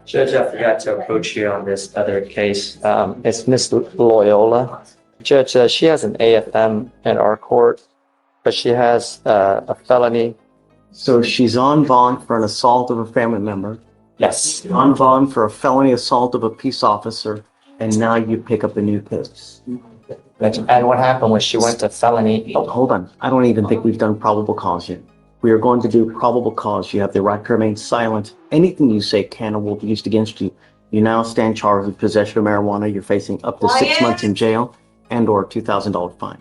Judge, I forgot to approach you on this other case. It's Miss Loyola. Judge, she has an AFM in our court, but she has a felony. So she's on bond for an assault of a family member, Yes. on bond for a felony assault of a peace officer, and now you pick up a new case. And what happened was she went to felony. Oh, hold on. I don't even think we've done probable cause yet. We are going to do probable cause. You have the right to remain silent. Anything you say can or will be used against you. You now stand charged with possession of marijuana. You're facing up to 6 months in jail and or $2,000 fine.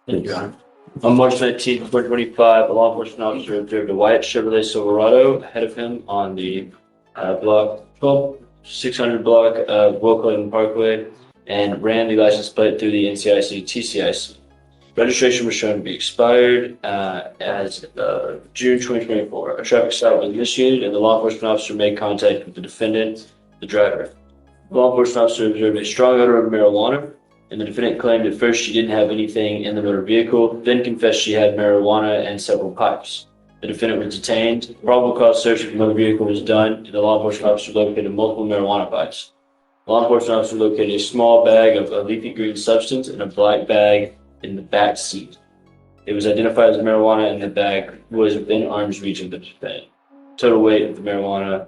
Thank you, Your Honor. On March 19th, 2025, a law enforcement officer observed a white Chevrolet Silverado ahead of him on the block 12600 block of Revoked Parkway and ran the license plate through the NCIC TCIC. Registration was shown to be expired as June 2024. A traffic stop was initiated and the law enforcement officer made contact with the defendant, the driver. The law enforcement officer observed a strong odor of marijuana, and the defendant claimed at first she didn't have anything in the motor vehicle, then confessed she had marijuana and several pipes. The defendant was detained. Probable cause search of the motor vehicle was done, and the law enforcement officer located multiple marijuana pipes. The law enforcement officer located a small bag of a leafy green substance and a black bag in the back seat. It was identified as marijuana, and the bag was within arm's reach of the defendant. Total weight of the marijuana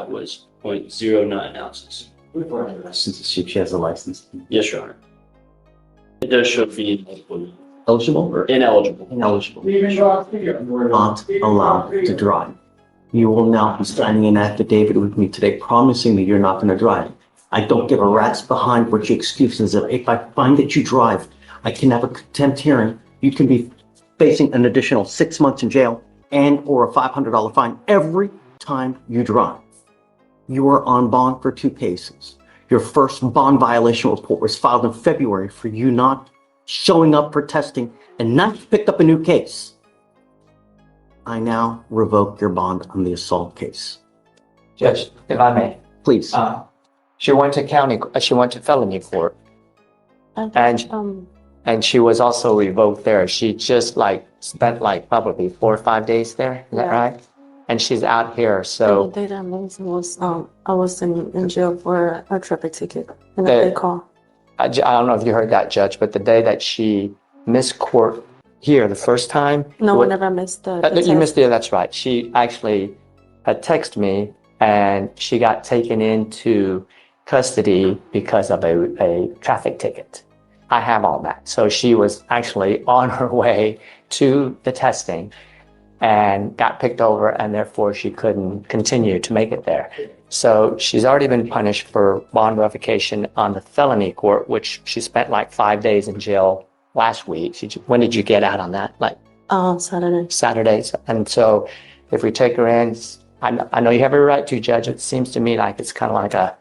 was 0.09 ounces. Since she has a license. Yes, Your Honor. It does show being ineligible. Eligible or Ineligible. ineligible? Not allowed to drive. You will now be signing an affidavit with me today promising that you're not going to drive. I don't give a rat's behind what your excuses are. If I find that you drive, I can have a contempt hearing. You can be facing an additional 6 months in jail and or a $500 fine every time you drive. You are on bond for 2 cases. Your first bond violation report was filed in February for you not showing up for testing, and now you've picked up a new case. I now revoke your bond on the assault case. Judge, if I may. Please. She went to felony court, and she was also revoked there. She just spent probably 4 or 5 days there. Is that right? And she's out here, so. The day that I moved was, I was in jail for a traffic ticket and a big call. I don't know if you heard that, Judge, but the day that she missed court here the first time. No, I never missed the test. You missed it, that's right. She actually had texted me and she got taken into custody because of a traffic ticket. I have all that. So she was actually on her way to the testing and got picked over, and therefore she couldn't continue to make it there. So she's already been punished for bond revocation on the felony court, which she spent 5 days in jail last week. When did you get out on that? Saturday. Saturdays. And so if we take her in, I know you have every right to, Judge. It seems to me like it's kind of like a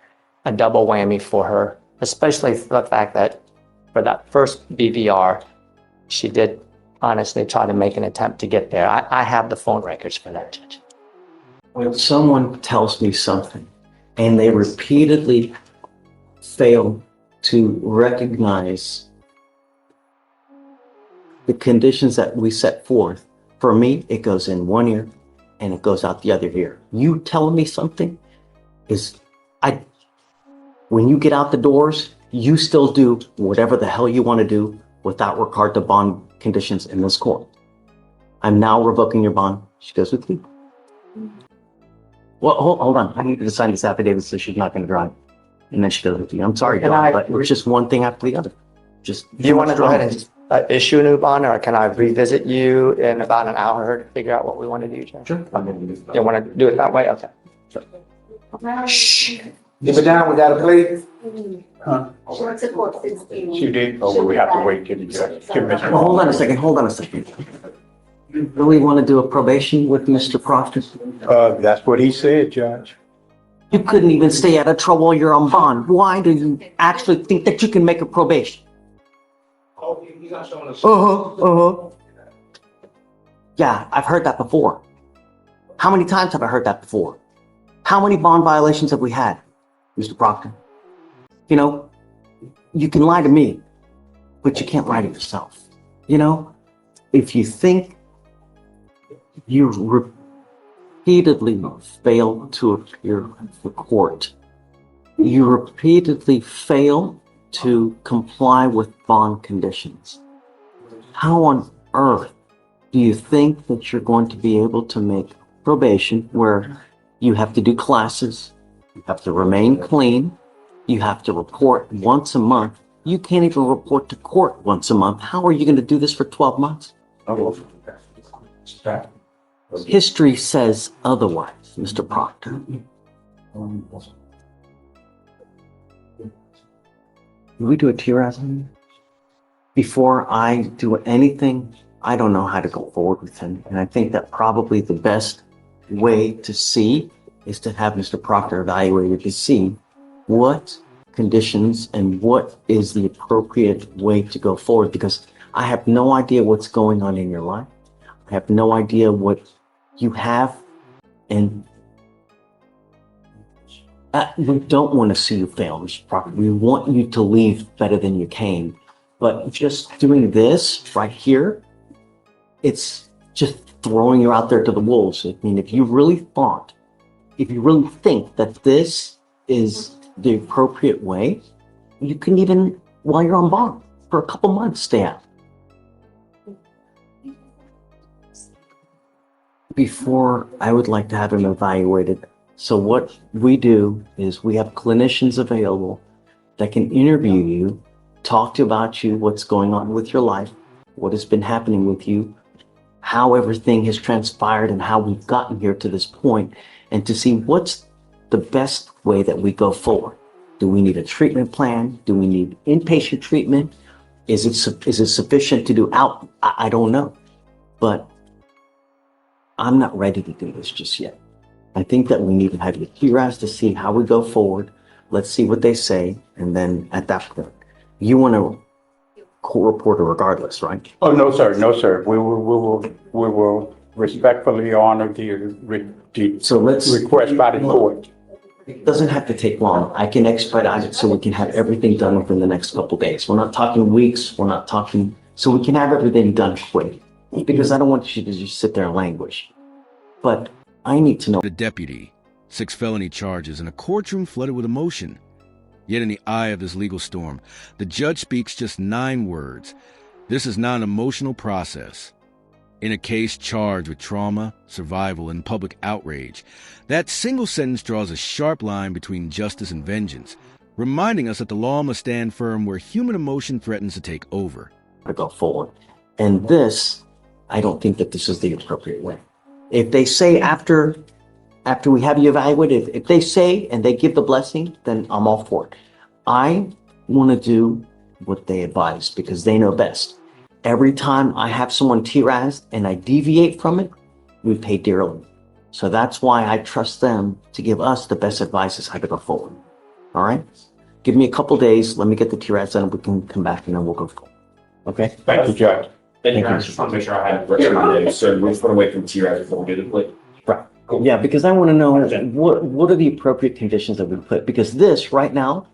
double whammy for her, especially for the fact that for that first BVR, she did honestly try to make an attempt to get there. I have the phone records for that, Judge. When someone tells me something and they repeatedly fail to recognize the conditions that we set forth, for me, it goes in one ear and it goes out the other ear. You telling me something when you get out the doors, you still do whatever the hell you want to do without regard to bond conditions in this court. I'm now revoking your bond. She goes with you. Well, hold on. I need to sign this affidavit so she's not going to drive. And then she goes with you. I'm sorry, John, but it's just one thing after the other. Do you want to go ahead and issue a new bond, or can I revisit you in about an hour to figure out what we want to do, Judge? Sure. You want to do it that way? Okay. Shh. Keep it down. We got a plea. Huh? You did? Oh, we have to wait till you give Mr. Hold on a second. You really want to do a probation with Mr. Proctor? That's what he said, Judge. You couldn't even stay out of trouble while you're on bond. Why do you actually think that you can make a probation? Yeah, I've heard that before. How many times have I heard that before? How many bond violations have we had, Mr. Proctor? You know, you can lie to me, but you can't lie to yourself. You know, if you think you're repeatedly fail to appear for court. You repeatedly fail to comply with bond conditions. How on earth do you think that you're going to be able to make probation where you have to do classes, you have to remain clean, you have to report once a month? You can't even report to court once a month. How are you going to do this for 12 months? History says otherwise, Mr. Proctor. Can we do a TRAS? Before I do anything, I don't know how to go forward with him. And I think that probably the best way to see is to have Mr. Proctor evaluated to see what conditions and what is the appropriate way to go forward, because I have no idea what's going on in your life. I have no idea what you have, and we don't want to see you fail, Mr. Proctor. We want you to leave better than you came. But just doing this right here, it's just throwing you out there to the wolves. I mean, if you really think that this is the appropriate way, you can even, while you're on bond, for a couple months, stay out. Before, I would like to have him evaluated. So what we do is we have clinicians available that can interview you, talk to you about you, what's going on with your life, what has been happening with you, how everything has transpired and how we've gotten here to this point, and to see what's the best way that we go forward. Do we need a treatment plan? Do we need inpatient treatment? Is it sufficient to do out? I don't know. But I'm not ready to do this just yet. I think that we need to have your TRAS to see how we go forward. Let's see what they say. And then at that point, you want to court reporter regardless, right? Oh, no, sir. No, sir. We will respectfully honor the So let's request by the court. It doesn't have to take long. I can expedite it so we can have everything done within the next couple of days. We're not talking weeks. We're not talking, so we can have everything done quick. Because I don't want you to just sit there and languish. But I need to know. The deputy, 6 felony charges, and a courtroom flooded with emotion. Yet in the eye of this legal storm, the judge speaks just 9 words. This is not an emotional process. In a case charged with trauma, survival, and public outrage, that single sentence draws a sharp line between justice and vengeance, reminding us that the law must stand firm where human emotion threatens to take over. To go forward. And this, I don't think that this is the appropriate way. If they say after we have you evaluated, if they say and they give the blessing, then I'm all for it. I want to do what they advise because they know best. Every time I have someone TRAS and I deviate from it, we pay dearly. So that's why I trust them to give us the best advice as how to go forward. All right? Give me a couple days. Let me get the TRAS done. We can come back and then we'll go forward. Okay? Thank you, Judge. Thank you. I just want to make sure I had it right. So we just want to wait for the TRAS before we do the plea. Right. Yeah, because I want to know what are the appropriate conditions that we put, because this right now,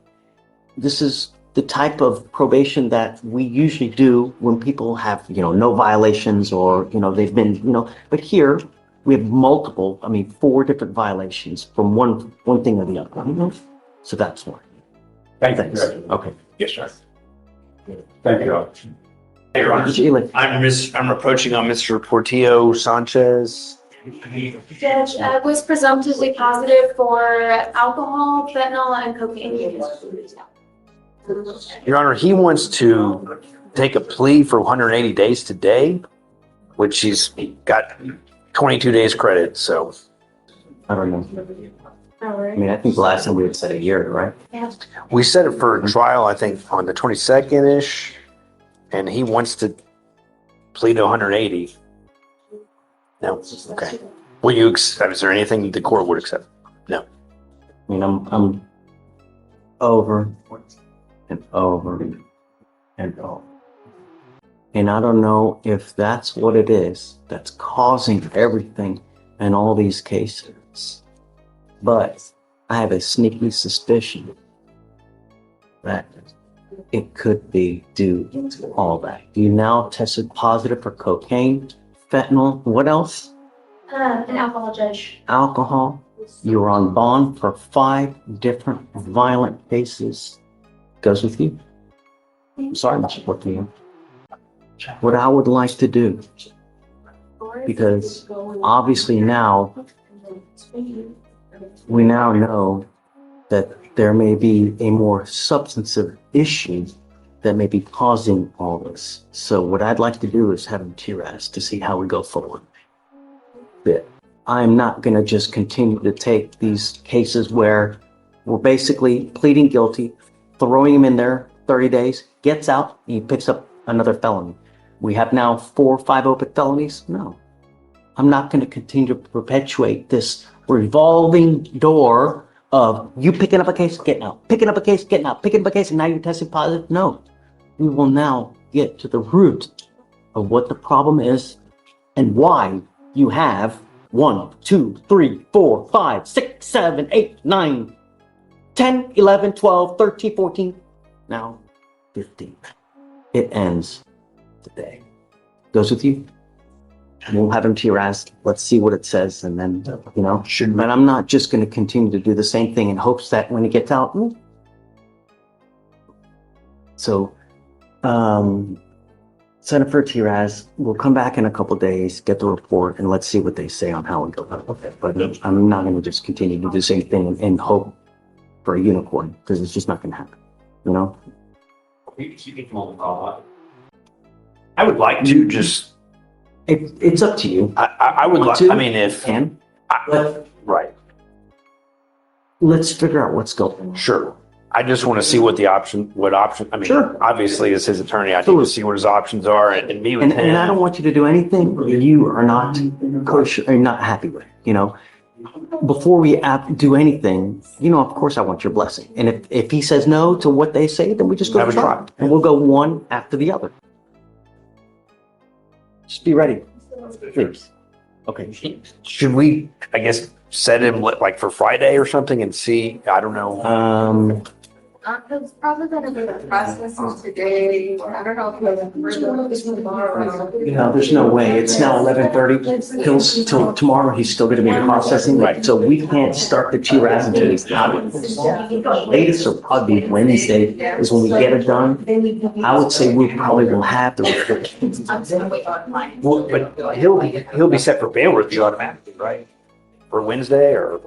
this is the type of probation that we usually do when people have, no violations or, they've been, but here we have multiple, 4 different violations from one thing or the other. So that's why. Thank Thanks. you. Okay. Yes, sir. Thank you. Hey, Your Honor. I'm approaching on Mr. Portillo Sanchez. Judge, was presumptively positive for alcohol, fentanyl, and cocaine. Your Honor, he wants to take a plea for 180 days today, which he's got 22 days credit, so. I don't know. I think the last time we had said a year, right? Yeah. We set it for trial, I think, on the 22nd-ish, and he wants to plead to 180. No? Okay. Will you accept, is there anything the court would accept? No. I'm over and over and over. And I don't know if that's what it is that's causing everything in all these cases. But I have a sneaky suspicion that it could be due to all that. You now tested positive for cocaine, fentanyl, what else? An alcohol judge. Alcohol. You're on bond for 5 different violent cases. Goes with you. I'm sorry, Mr. Portillo. What I would like to do, because obviously now we now know that there may be a more substantive issue that may be causing all this. So what I'd like to do is have him TRAS to see how we go forward. But I'm not going to just continue to take these cases where we're basically pleading guilty, throwing him in there 30 days, gets out, and he picks up another felony. We have now 4 or 5 open felonies. No, I'm not going to continue to perpetuate this revolving door of you picking up a case, getting out, picking up a case, getting out, picking up a case, and now you're testing positive. No, we will now get to the root of what the problem is and why you have 1, 2, 3, 4, 5, 6, 7, 8, 9, 10, 11, 12, 13, 14, now 15. It ends today. Goes with you? We'll have him TRAS. Let's see what it says. And then, you know, but I'm not just going to continue to do the same thing in hopes that when he gets out. So, send it for TRAS. We'll come back in a couple days, get the report, and let's see what they say on how it goes. Okay. But I'm not going to just continue to do the same thing and hope for a unicorn, because it's just not going to happen. You know? I would like to just. It's up to you. I would like. I mean, if Can. right. Let's figure out what's going on. Sure. I just want to see what option. I mean, Sure. obviously, as his attorney, I need Absolutely. to see what his options are and meet with And, him. and I don't want you to do anything you are not kosher, or not happy with, you know? Before we do anything, you know, of course I want your blessing. And if he says no to what they say, then we just go Have a try. try. And we'll go one after the other. Just be ready, please. Okay. Should we, I guess, set him like for Friday or something and see? I don't know. It's probably gonna be the process today. I don't know if it's tomorrow. No, there's no way. It's now 11:30. Till tomorrow, he's still gonna be processing. Right. So we can't start the TRAS until he's out. Latest will probably be Wednesday is when we get it done. I would say we probably will have the report. Well, but he'll be set for bail review automatically, right? For Wednesday or.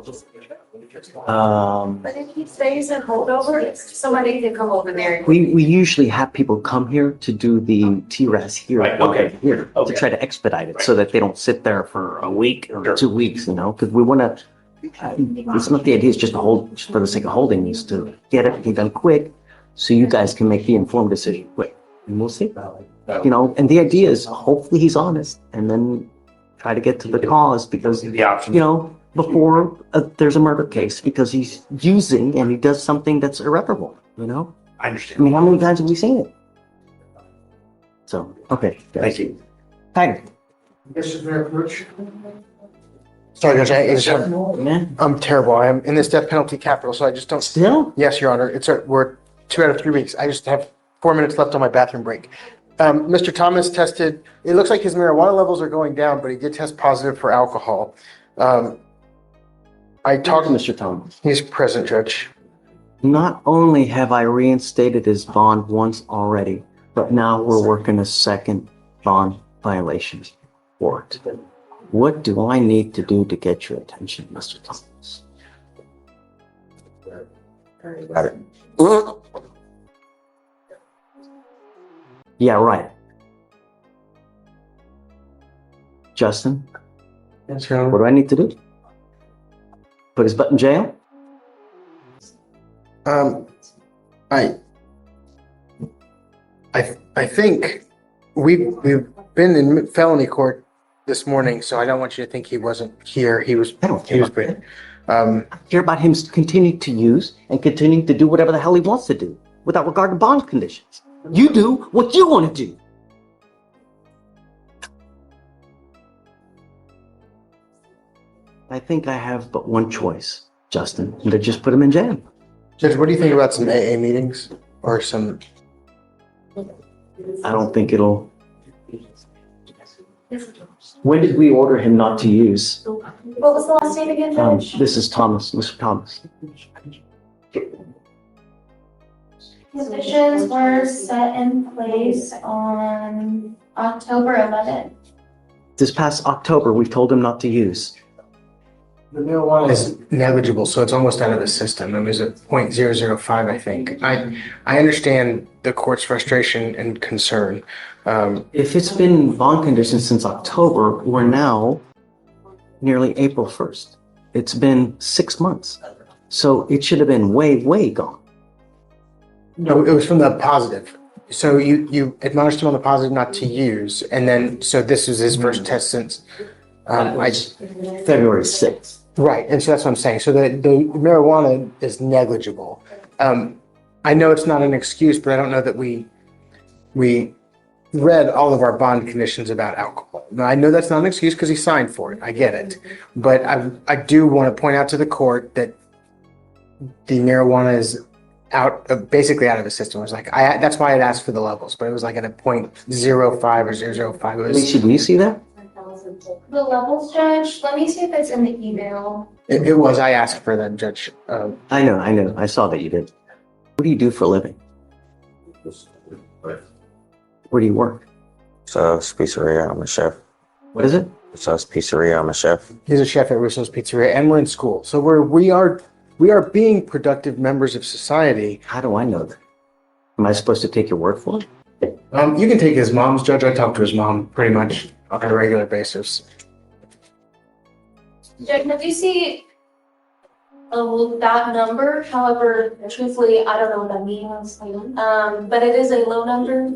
But if he stays in holdover, somebody can come over there. We usually have people come here to do the TRAS here, Right, okay. here, Okay. to try to expedite it so that they don't sit there for a week or Sure. 2 weeks, you know, because we want to, it's not the idea, it's just to hold, just for the sake of holding, is to get everything done quick so you guys can make the informed decision quick. And we'll see, you know, and the idea is hopefully he's honest and then try to get to the cause because, The options. you know, before there's a murder case because he's using and he does something that's irreparable, you know? I I understand. mean, how many times have we seen it? So, okay. Thank you. Tiger. This is very much. Sorry, Judge, I just have, Man, I'm terrible. I am in this death penalty capital, so I just don't. still? Yes, Your Honor. We're 2 out of 3 weeks. I just have 4 minutes left on my bathroom break. Mr. Thomas tested. It looks like his marijuana levels are going down, but he did test positive for alcohol. I Talk talked. to Mr. Thomas. He's present, Judge. Not only have I reinstated his bond once already, but now we're working a second bond violation for it. What do I need to do to get your attention, Mr. Thomas? Got it. Yeah, right. Justin, Yes, Your Honor. what do I need to do? Put his butt in jail? I think we've been in felony court this morning, so I don't want you to think he wasn't here. He was. I don't care He was about good. I care about him continuing to use and continuing to do whatever the hell he wants to do without regard to bond conditions. You do what you want to do. I think I have but one choice, Justin, and to just put him in jail. Judge, what do you think about some AA meetings or some? I don't think it'll When did we order him not to use? What was the last name again, Judge? This is Thomas, Mr. Thomas. Conditions were set in place on October 11th. This past October, we told him not to use. The marijuana is negligible, so it's almost out of the system. It was at 0.005, I think. I understand the court's frustration and concern. If it's been bond conditions since October, we're now nearly April 1st. It's been 6 months. So it should have been way, way gone. No, it was from the positive. So you admonished him on the positive not to use, and then, so this was his first test since February 6th. Right, and so that's what I'm saying. So the marijuana is negligible. I know it's not an excuse, but I don't know that we read all of our bond conditions about alcohol. Now, I know that's not an excuse because he signed for it. I get it. But I do want to point out to the court that the marijuana is basically out of the system. It was like, that's why I'd asked for the levels, but it was like at a 0.05 or 0.005. It was, Alicia, do you see that? The levels, Judge, let me see if it's in the email. it was, I asked for that, Judge. I know. I saw that you did. What do you do for a living? Where do you work? Russo's Pizzeria. I'm a chef. What is it? Russo's Pizzeria. I'm a chef. He's a chef at Russo's Pizzeria, and we're in school. So we are being productive members of society. How do I know that? Am I supposed to take your word for it? You can take his mom's, Judge. I talk to his mom pretty much on a regular basis. Judge, now do you see that number? However, truthfully, I don't know what that means. But it is a low number.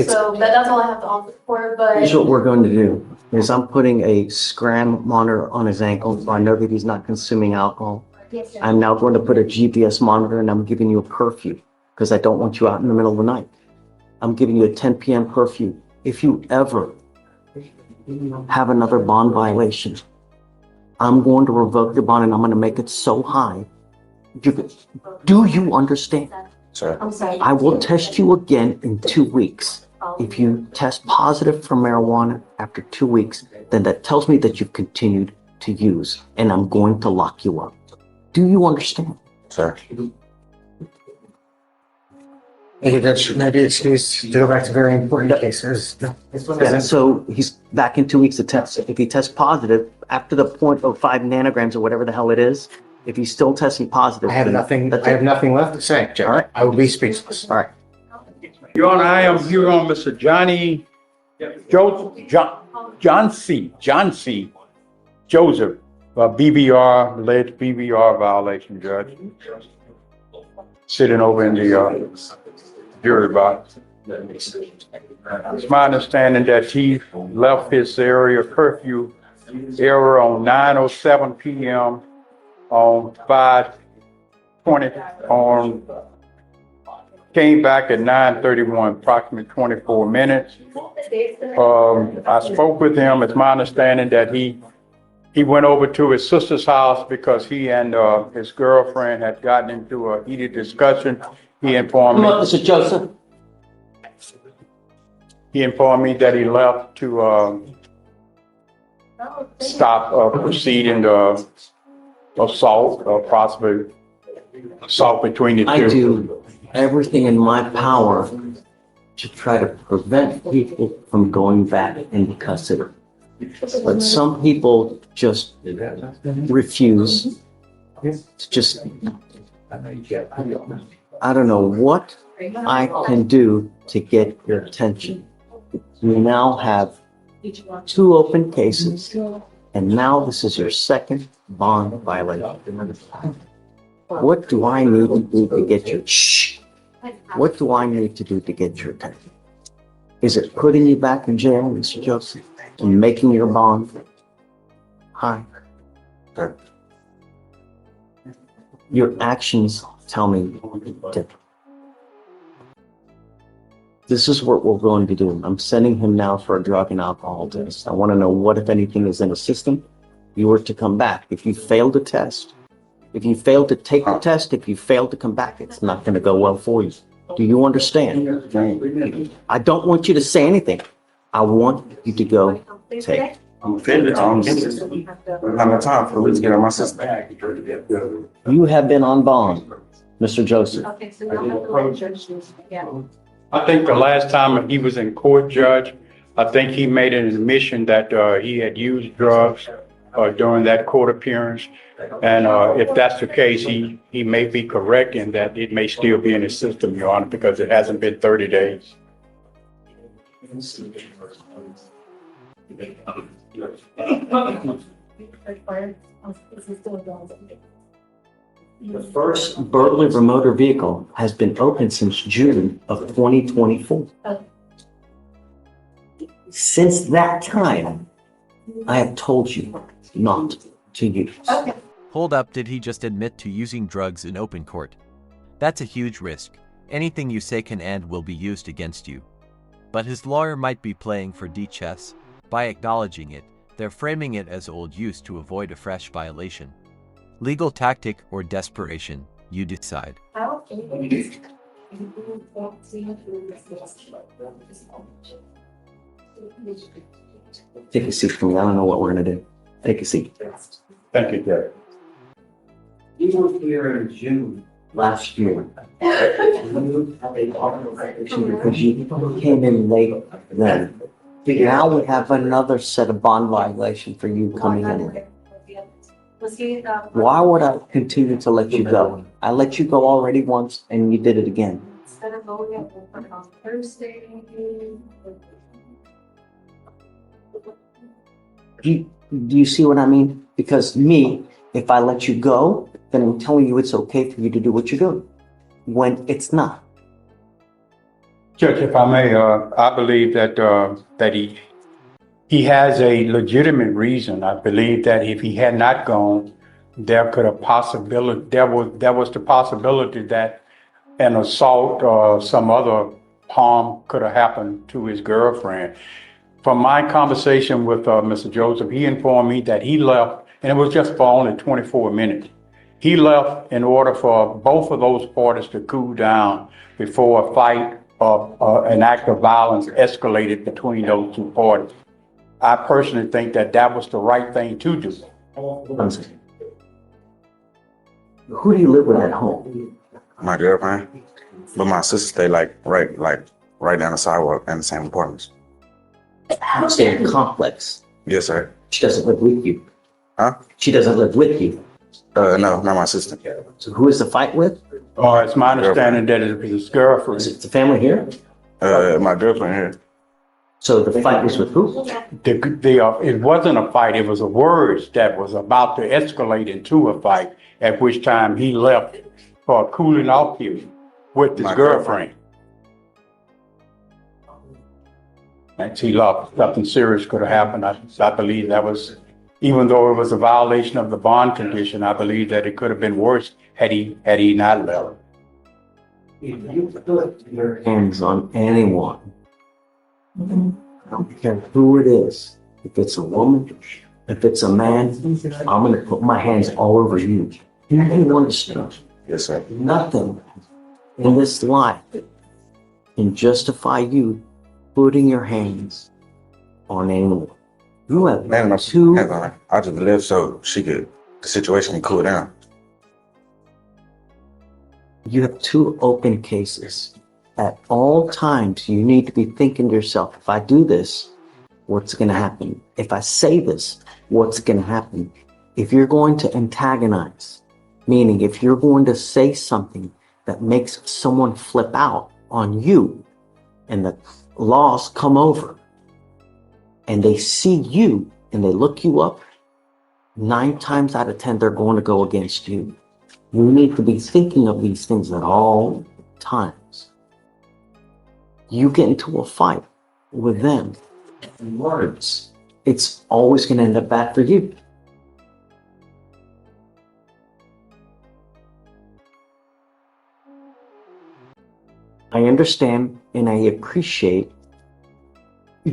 So that's all I have to offer for. But Here's what we're going to do, is I'm putting a scram monitor on his ankle, so I know that he's not consuming alcohol. yes, sir. I'm now going to put a GPS monitor, and I'm giving you a curfew, because I don't want you out in the middle of the night. I'm giving you a 10 p.m. curfew. If you ever have another bond violation, I'm going to revoke your bond, and I'm going to make it so high. Do you understand? Sir. I'm sorry. I will test you again in 2 weeks. If you test positive for marijuana after 2 weeks, then that tells me that you've continued to use, and I'm going to lock you up. Do you understand? Sir. Thank you, Judge. Maybe excuse to go back to very important cases. Yeah, so he's back in 2 weeks to test. If he tests positive after the 0.05 nanograms or whatever the hell it is, if he's still testing positive, I have then nothing. that's I have it. nothing left to say, Judge. All right. I will be speechless. All right. Your Honor, I am here on Mr. John C. Joseph, alleged BBR violation, Judge. Sitting over in the jury box. It's my understanding that he left his area curfew area on 9:07 p.m. on 5/20 came back at 9:31, approximately 24 minutes. I spoke with him. It's my understanding that he went over to his sister's house because he and his girlfriend had gotten into a heated discussion. He informed me. Mr. Joseph. He informed me that he left to stop proceeding to assault or possibly assault between the two. I do everything in my power to try to prevent people from going back into custody. But some people just refuse to just, I don't know what I can do to get your attention. We now have 2 open cases, and now this is your second bond violation. What do I need to do to get your, what do I need to do to get your attention? Is it putting you back in jail, Mr. Joseph, and making your bond high? Sir. Your actions tell me different. This is what we're going to do. I'm sending him now for a drug and alcohol test. I want to know what, if anything, is in the system. You were to come back. If you fail to test, if you fail to take the test, if you fail to come back, it's not going to go well for you. Do you understand? I don't want you to say anything. I want you to go take. I'm offended. I don't have time for police to get on my system. You have been on bond, Mr. Joseph. Okay, so you'll have to judge, yeah. I think the last time he was in court, Judge, I think he made an admission that he had used drugs during that court appearance. And if that's the case, he may be correct in that it may still be in his system, Your Honor, because it hasn't been 30 days. The first burglary of motor vehicle has been open since June of 2024. Since that time, I have told you not to use. Hold up, did he just admit to using drugs in open court? That's a huge risk. Anything you say can and will be used against you. But his lawyer might be playing 4D chess. By acknowledging it, they're framing it as old use to avoid a fresh violation. Legal tactic or desperation, you decide. Take a seat for me. I don't know what we're going to do. Take a seat. Thank you, Judge. You were here in June last year. You had a violation because you came in late then. Now we have another set of bond violation for you coming in late. Why would I continue to let you go? I let you go already once and you did it again. Instead of going on Thursday. Do you see what I mean? Because me, if I let you go, then I'm telling you it's okay for you to do what you're doing when it's not. Judge, if I may, I believe that he has a legitimate reason. I believe that if he had not gone, there was the possibility that an assault or some other harm could have happened to his girlfriend. From my conversation with Mr. Joseph, he informed me that he left, and it was just for only 24 minutes. He left in order for both of those parties to cool down before a fight or an act of violence escalated between those two parties. I personally think that that was the right thing to do. Who do you live with at home? My girlfriend, but my sister stay right down the sidewalk in the same apartments. You stay in a complex. Yes, sir. She doesn't live with you. Huh? She doesn't live with you. No, not my sister. So who is the fight with? It's my understanding that it was his girlfriend. Is it the family here? My girlfriend here. So the fight was with who? It wasn't a fight. It was a words that was about to escalate into a fight, at which time he left for a cooling off period with his girlfriend. And he left. Nothing serious could have happened. I believe that was, even though it was a violation of the bond condition, I believe that it could have been worse had he not left. If you put your hands on anyone, I don't care who it is, if it's a woman, if it's a man, I'm going to put my hands all over you. You understand? Yes, sir. Nothing in this life can justify you putting your hands on anyone. You have two. I just live so the situation can cool down. You have two open cases. At all times, you need to be thinking to yourself, if I do this, what's going to happen? If I say this, what's going to happen? If you're going to antagonize, meaning if you're going to say something that makes someone flip out on you, and the laws come over, and they see you, and they look you up, 9 times out of 10, they're going to go against you. You need to be thinking of these things at all times. You get into a fight with them, in words, it's always going to end up bad for you. I understand and I appreciate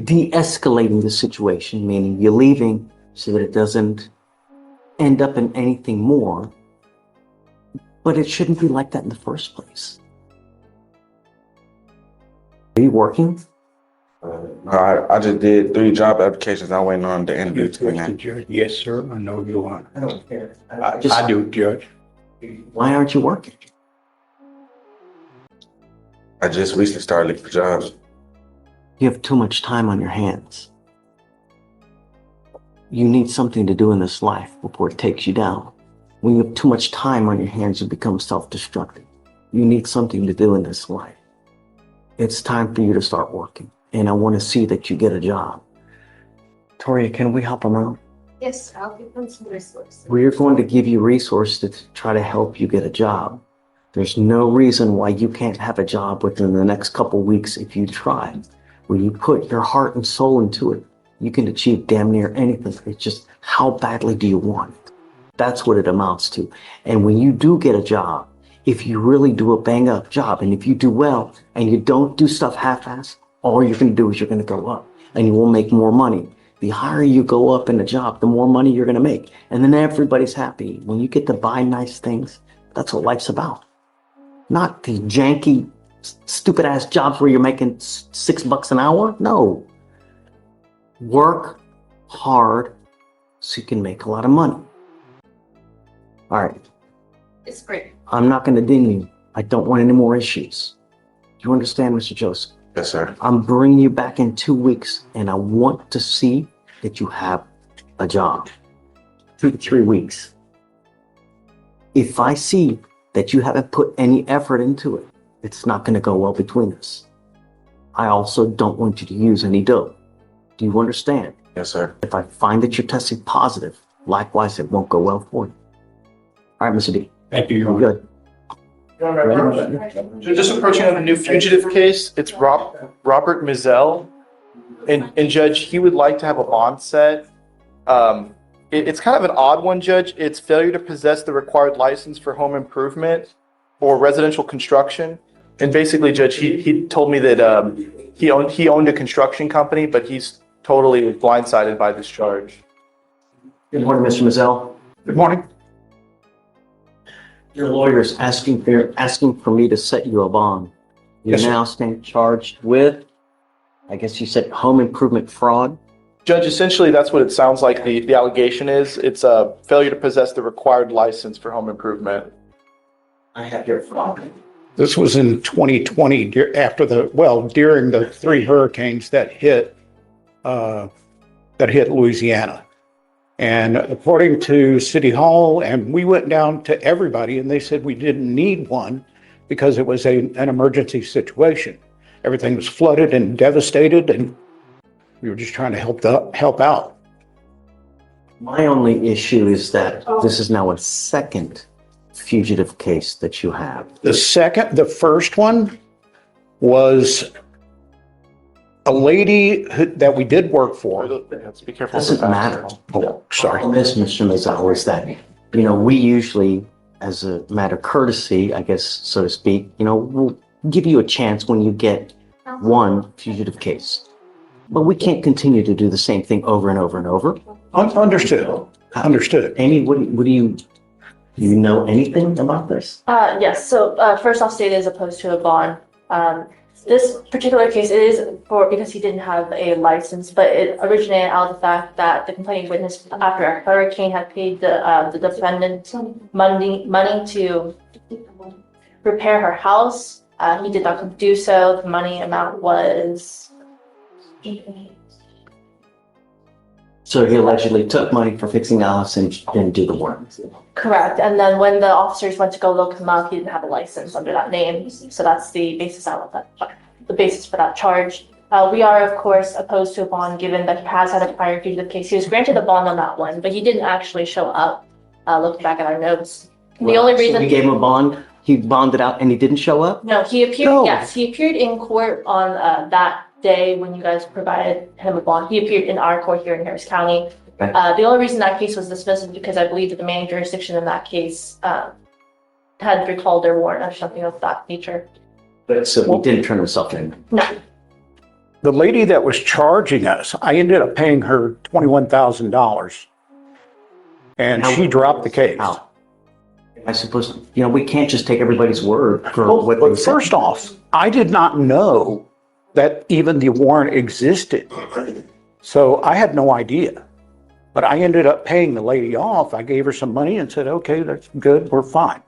de-escalating the situation, meaning you're leaving so that it doesn't end up in anything more. But it shouldn't be like that in the first place. Are you working? I just did 3 job applications. I'm waiting on the interview to begin. Judge? Yes, sir. I know you are. I don't care. I do, Judge. Why aren't you working? I just recently started looking for jobs. You have too much time on your hands. You need something to do in this life before it takes you down. When you have too much time on your hands, you become self-destructive. You need something to do in this life. It's time for you to start working. And I want to see that you get a job. Toria, can we help them out? Yes, I'll give them some resources. We're going to give you resources to try to help you get a job. There's no reason why you can't have a job within the next couple weeks if you try. When you put your heart and soul into it, you can achieve damn near anything. It's just how badly do you want it? That's what it amounts to. And when you do get a job, if you really do a bang up job, and if you do well and you don't do stuff half-assed, all you're going to do is you're going to go up and you will make more money. The higher you go up in a job, the more money you're going to make. And then everybody's happy. When you get to buy nice things, that's what life's about. Not the janky, stupid ass jobs where you're making $6 an hour. No. Work hard so you can make a lot of money. All right. It's great. I'm not going to ding you. I don't want any more issues. Do you understand, Mr. Joseph? Yes, sir. I'm bringing you back in 2 weeks, and I want to see that you have a job. 2 to 3 weeks. If I see that you haven't put any effort into it, it's not going to go well between us. I also don't want you to use any dope. Do you understand? Yes, sir. If I find that you're testing positive, likewise, it won't go well for you. All right, Mr. D. Thank you, Your You're Honor. good. Just approaching on a new fugitive case. It's Robert Mizell. And Judge, he would like to have a bond set. It's kind of an odd one, Judge. It's failure to possess the required license for home improvement or residential construction. And basically, Judge, he told me that he owned a construction company, but he's totally blindsided by this charge. Good morning, Mr. Mizell. Good morning. Your lawyer is asking for me to set you a bond. You Yes, sir. now stand charged with, I guess you said, home improvement fraud. Judge, essentially, that's what it sounds like the allegation is. It's a failure to possess the required license for home improvement. I have your fraud. This was in 2020 during the 3 hurricanes that hit Louisiana. And according to City Hall, and we went down to everybody, and they said we didn't need one because it was an emergency situation. Everything was flooded and devastated, and we were just trying to help out. My only issue is that this is now a second fugitive case that you have. The first one was a lady that we did work for. Let's be careful. Doesn't matter. Oh, sorry. This, Mr. Mizell, is that, we usually, as a matter of courtesy, I guess, so to speak, we'll give you a chance when you get one fugitive case. But we can't continue to do the same thing over and over and over. Understood. Amy, what do you know anything about this? Yes, so first off, state is opposed to a bond. This particular case is because he didn't have a license, but it originated out of the fact that the complaining witness, after a hurricane, had paid the defendant money to repair her house. He did not do so. The money amount was... So he allegedly took money for fixing the house and didn't do the work. Correct. And then when the officers went to go look him up, he didn't have a license under that name. So that's the basis for that charge. We are, of course, opposed to a bond given that he has had a prior fugitive case. He was granted a bond on that one, but he didn't actually show up. Looking back at our notes. The only reason So we gave him a bond, he bonded out and he didn't show up? No, he appeared. No. Yes, he appeared in court on that day when you guys provided him a bond. He appeared in our court here in Harris County. Okay. The only reason that case was dismissed is because I believe that the main jurisdiction in that case had recalled their warrant or something of that nature. So he didn't turn himself in? No. The lady that was charging us, I ended up paying her $21,000. And she dropped the case. How? Am I supposed to, we can't just take everybody's word for what they But say. first off, I did not know that even the warrant existed. So I had no idea. But I ended up paying the lady off. I gave her some money and said, okay, that's good, we're fine.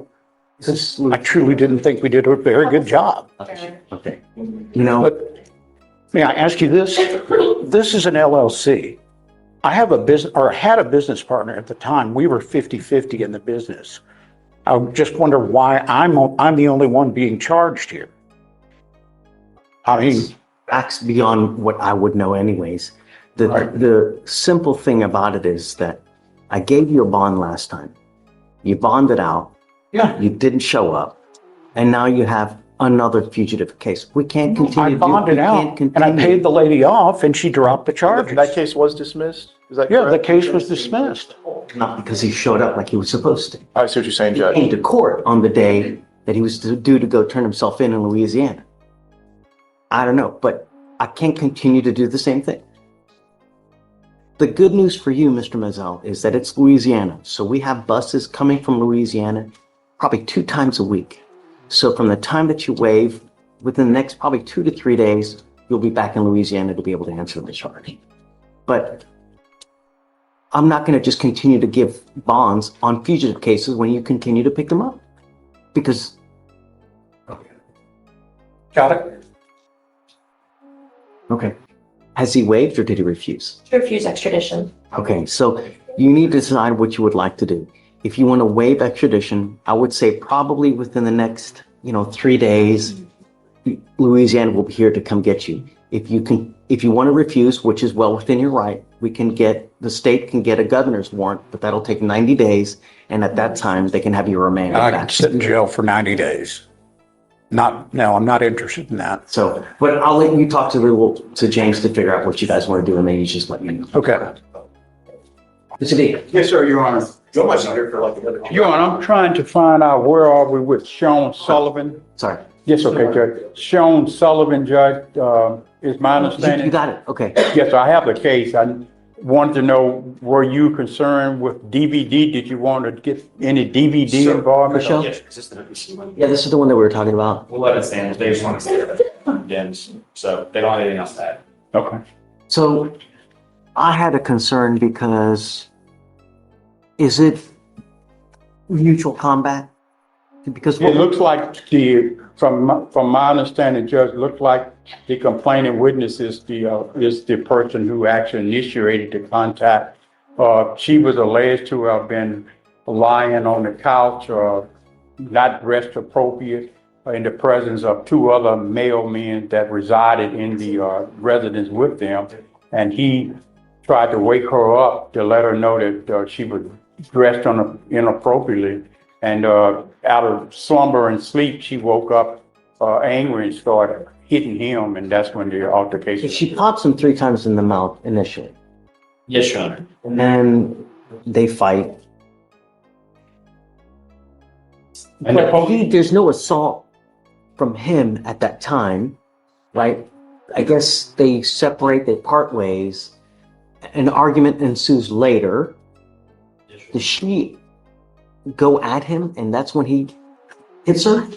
I truly didn't think we did a very good job. Okay. You know, But may I ask you this? This is an LLC. I have a business, or had a business partner at the time. We were 50-50 in the business. I just wonder why I'm the only one being charged here. I mean, facts beyond what I would know anyways. The simple thing about it is that I gave you a bond last time. You bonded out. Yeah. You didn't show up. And now you have another fugitive case. We can't continue. I bonded out and I paid the lady off and she dropped the charges. That case was dismissed? Is that Yeah, correct? the case was dismissed. Not because he showed up like he was supposed to. I see what you're saying, Judge. He came to court on the day that he was due to go turn himself in Louisiana. I don't know, but I can't continue to do the same thing. The good news for you, Mr. Mazel, is that it's Louisiana. So we have buses coming from Louisiana probably 2 times a week. So from the time that you waive, within the next probably 2 to 3 days, you'll be back in Louisiana to be able to answer the charge. But I'm not going to just continue to give bonds on fugitive cases when you continue to pick them up. Because... Got it? Okay. Has he waived or did he refuse? To refuse extradition. Okay, so you need to decide what you would like to do. If you want to waive extradition, I would say probably within the next, 3 days, Louisiana will be here to come get you. If you want to refuse, which is well within your right, the state can get a governor's warrant, but that'll take 90 days. And at that time, they can have you remanded I back. can sit in jail for 90 days. No, I'm not interested in that. So, but I'll let you talk to James to figure out what you guys want to do, and then you just let me know. Okay. Mr. D. Yes, sir, Your Honor. Your Honor, I'm trying to find out where are we with Sean Sullivan? Sorry. Yes, okay, Judge. Sean Sullivan, Judge, is my understanding. You got it. Okay. Yes, I have the case. I wanted to know, were you concerned with DVD? Did you want to get any DVD involvement? Michelle? Yes, is this the Yeah, this is the one that we were talking about. We'll let it stand. They just want to say that. Dims. So they don't have anything else to add. Okay. So I had a concern because is it mutual combat? Because It looks like from my understanding, Judge, looks like the complaining witness is the person who actually initiated the contact. She was alleged to have been lying on the couch or not dressed appropriate in the presence of 2 other male men that resided in the residence with them. And he tried to wake her up to let her know that she was dressed inappropriately. And out of slumber and sleep, she woke up angry and started hitting him, and that's when the altercation. She pops him 3 times in the mouth initially. Yes, Your Honor. And then they fight. And But there's no assault from him at that time, right? I guess they separate, they part ways. An argument ensues later. Does she go at him, and that's when he hits her?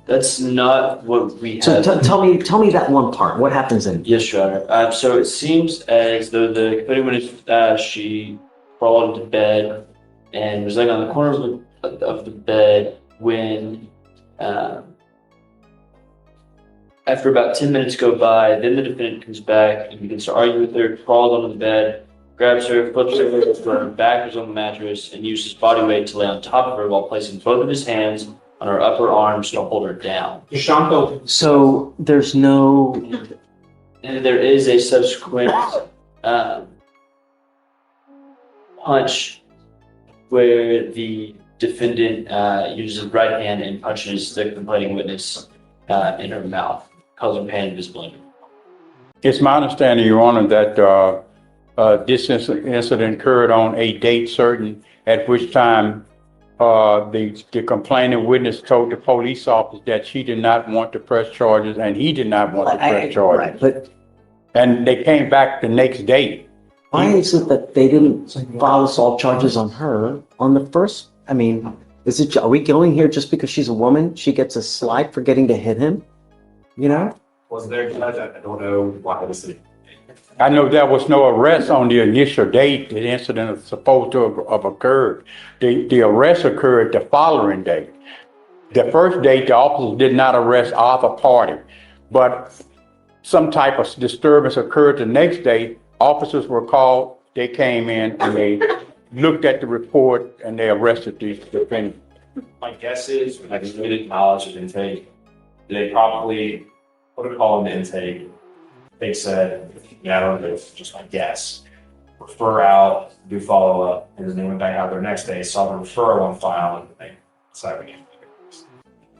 That's not what we So have. tell me that one part. What happens then? Yes, Your Honor. So it seems as though the complaining witness, she crawled into bed and was laying on the corner of the bed when, after about 10 minutes go by, then the defendant comes back and begins to argue with her, crawls onto the bed, grabs her, flips her backwards on the mattress, and uses body weight to lay on top of her while placing both of his hands on her upper arms to hold her down. So there's no... And there is a subsequent punch where the defendant uses his right hand and punches the complaining witness in her mouth, causing pain and visible injury. It's my understanding, Your Honor, that this incident occurred on a date certain, at which time the complaining witness told the police officer that she did not want to press charges and he did not want to press charges. Right, and they came back the next day. Why is it that they didn't file assault charges on her on the first? I mean, are we going here just because she's a woman? She gets a slide for getting to hit him? You know? was there, Judge. I don't know why it was. I know there was no arrest on the initial date the incident is supposed to have occurred. The arrest occurred the following day. The first date, the officers did not arrest either party, but some type of disturbance occurred the next day. Officers were called, they came in and they looked at the report and they arrested the defendant. My guess is, when I limited knowledge of intake, they probably put a call in the intake. They said, yeah, I don't know, it's just my guess. Refer out, do follow up, and then they went back out there next day, saw the referral on file, and they decided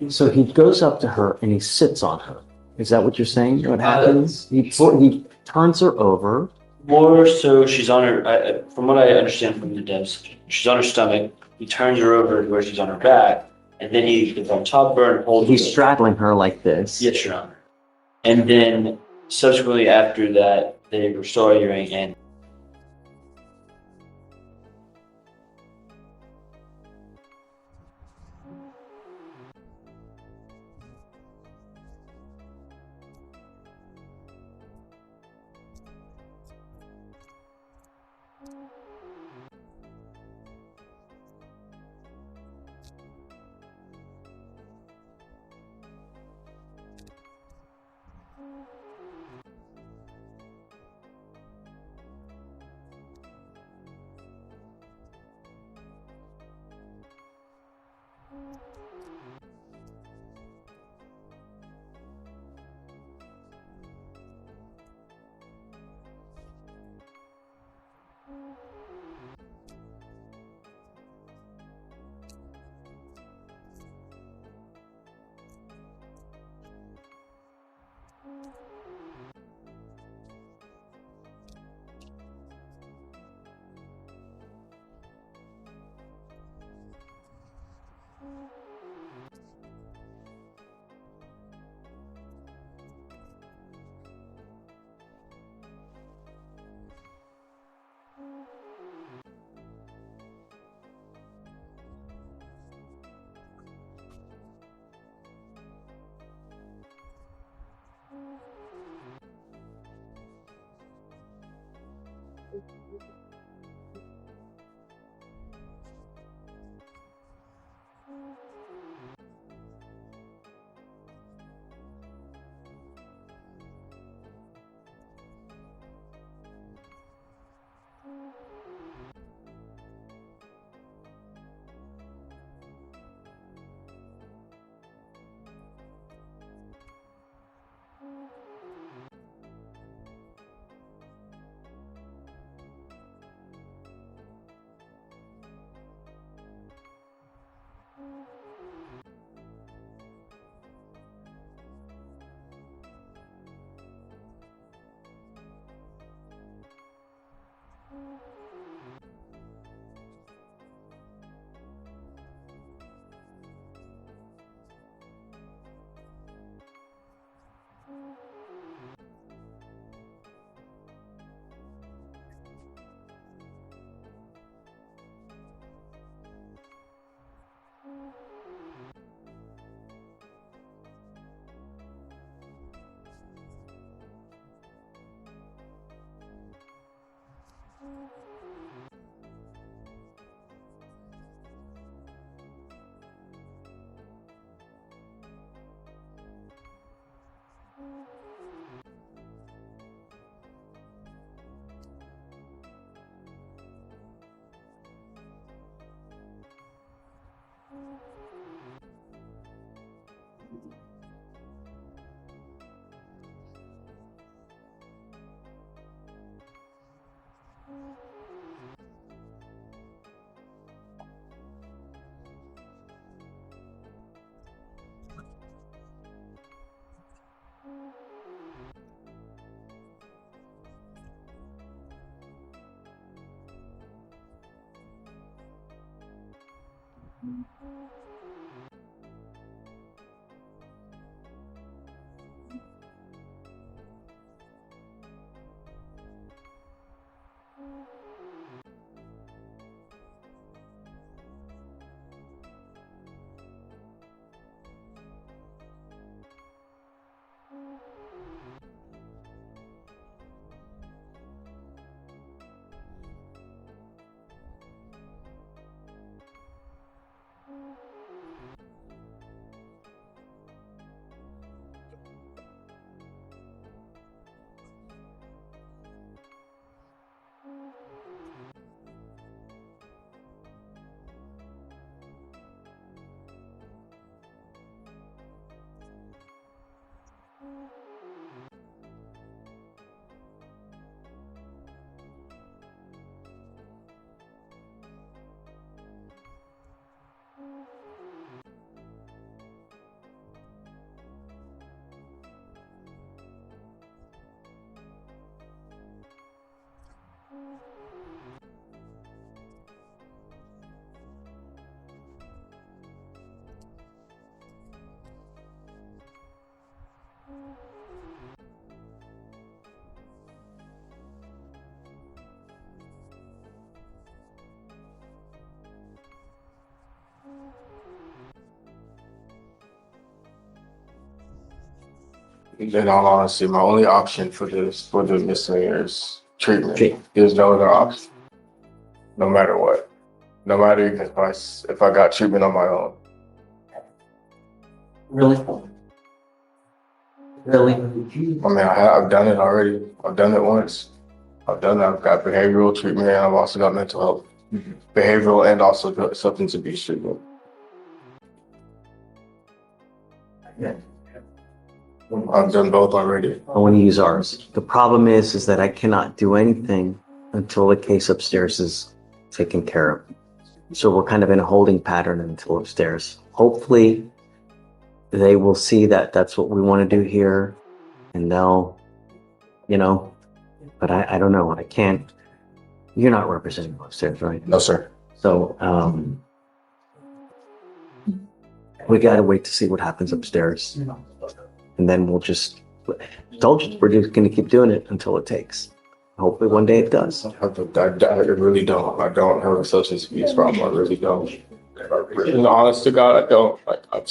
we So he goes up to her and he sits on her. Is that what you're saying? What happens? He turns her over. More so, she's on her, from what I understand from the devs, she's on her stomach. He turns her over to where she's on her back, and then he is on top of her and holds her. He's straddling her like this. Yes, Your Honor. And then subsequently after that, they were still arguing, and In all honesty, my only option for the misdemeanor is treatment. There's no other option. No matter what. No matter if I got treatment on my own. Really? Really? I mean, I've done it already. I've done it once. I've got behavioral treatment and I've also got mental health. Behavioral and also substance abuse treatment. Yeah. I've done both already. I want to use ours. The problem is that I cannot do anything until the case upstairs is taken care of. So we're kind of in a holding pattern until upstairs. Hopefully they will see that that's what we want to do here and they'll, but I don't know. I can't. You're not representing upstairs, right? No, sir. So we got to wait to see what happens upstairs. And then we'll just, told you, we're just going to keep doing it until it takes. Hopefully one day it does. I really don't. I don't have a substance abuse problem. I really don't. Honest to God, I don't. I've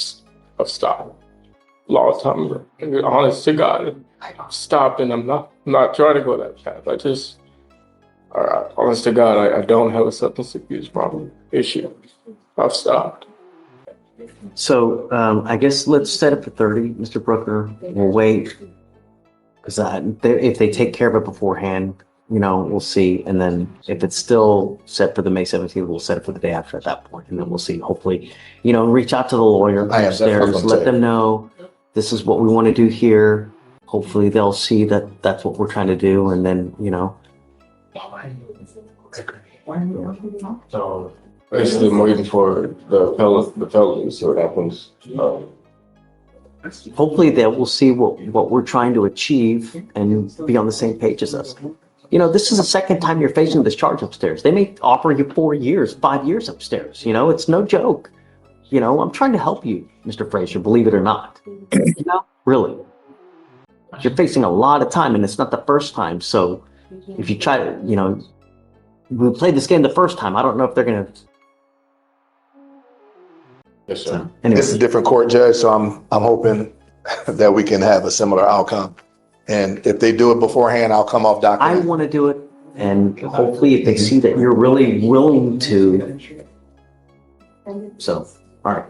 stopped. Long time ago. Honest to God, I've stopped and I'm not trying to go that path. Honest to God, I don't have a substance abuse problem issue. I've stopped. So I guess let's set it for 30, Mr. Brooker. We'll wait. Because if they take care of it beforehand, we'll see. And then if it's still set for the May 17th, we'll set it for the day after at that point. And then we'll see. Hopefully, reach out to the lawyer upstairs, let them know this is what we want to do here. Hopefully they'll see that that's what we're trying to do. And then, So basically, I'm waiting for the appellate to see what happens. Hopefully they will see what we're trying to achieve and be on the same page as us. This is the second time you're facing this charge upstairs. They may offer you 4 years, 5 years upstairs. It's no joke. I'm trying to help you, Mr. Fleischer, believe it or not. Really. You're facing a lot of time and it's not the first time. So if you try to, we played this game the first time. I don't know if they're going to. Yes, sir. So, anyway. It's a different court, Judge, so I'm hoping that we can have a similar outcome. And if they do it beforehand, I'll come off document. I want to do it, and hopefully if they see that you're really willing to. So, all right.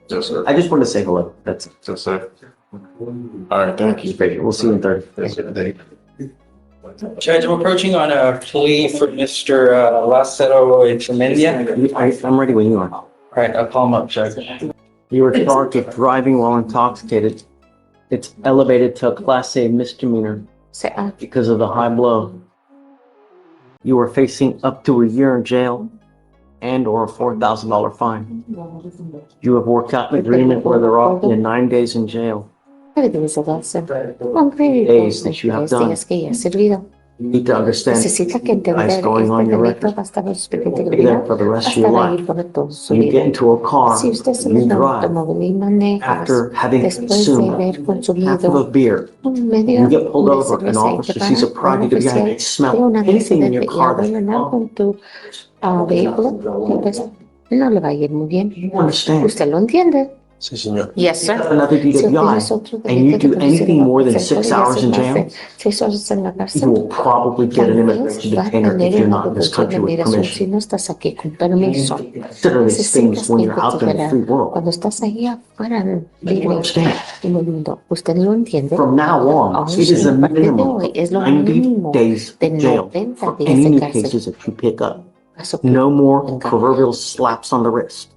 Yes, sir. I just want to say hello. That's it. Yes, sir. All right, thank you. We'll see you in 30. Judge, I'm approaching on a plea for Mr. Lacero Echemendia. I'm ready when you are. All right, I'll call him up, Judge. You were charged with driving while intoxicated. It's elevated to a Class A misdemeanor because of the high blow. You are facing up to a year in jail and or a $4,000 fine. You have worked out an agreement where they're offering you 9 days in jail. Days that you have done. You need to understand what's going on your record. Be there for the rest of your life. You get into a car, you drive, after having consumed half of a beer, you get pulled over, an officer sees a product of your hand, smell anything in your car that you understand. Sí, señor. Yes, sir. Another DWI, and you do anything more than 6 hours in jail, you will probably get an immigration detainer if you're not in this country with permission. Consider these things when you're out there in the free world. You understand? From now on, it is a minimum of 90 days in jail for any new cases that you pick up. No more proverbial slaps on the wrist.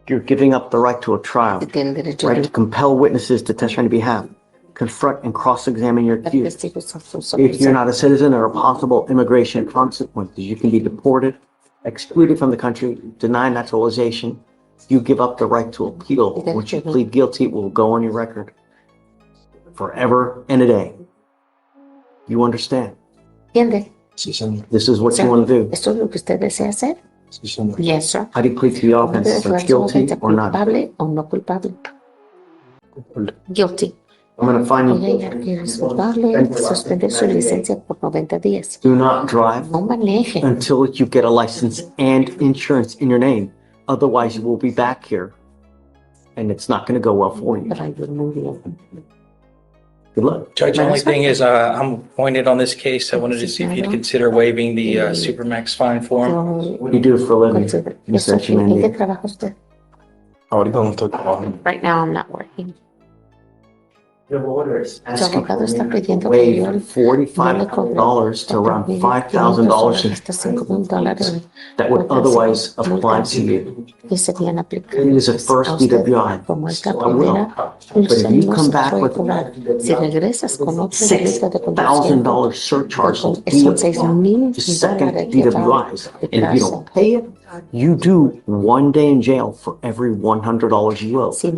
You're giving up the right to a trial, right to compel witnesses to testify on your behalf, confront and cross-examine your accused. If you're not a citizen, there are possible immigration consequences. You can be deported, excluded from the country, denied naturalization. You give up the right to appeal. Once you plead guilty, it will go on your record forever and a day. You understand? This is what you want to do. Yes, sir. How do you plead to the offense? Like guilty or not? Guilty. I'm going to find you. Do not drive until you get a license and insurance in your name. Otherwise, you will be back here and it's not going to go well for you. Good luck. Judge, the only thing is, I'm appointed on this case. I wanted to see if you'd consider waiving the Supermax fine for him. What do you do for a living, Mr. Echemendia? Right now, I'm not working. The order is asking for me to waive $4,500 to around $5,000 that would otherwise apply to you. It is a first DWI, so I will. But if you come back with $6,000 surcharge, the second DWIs, and if you don't pay it, you do 1 day in jail for every $100 you owe. So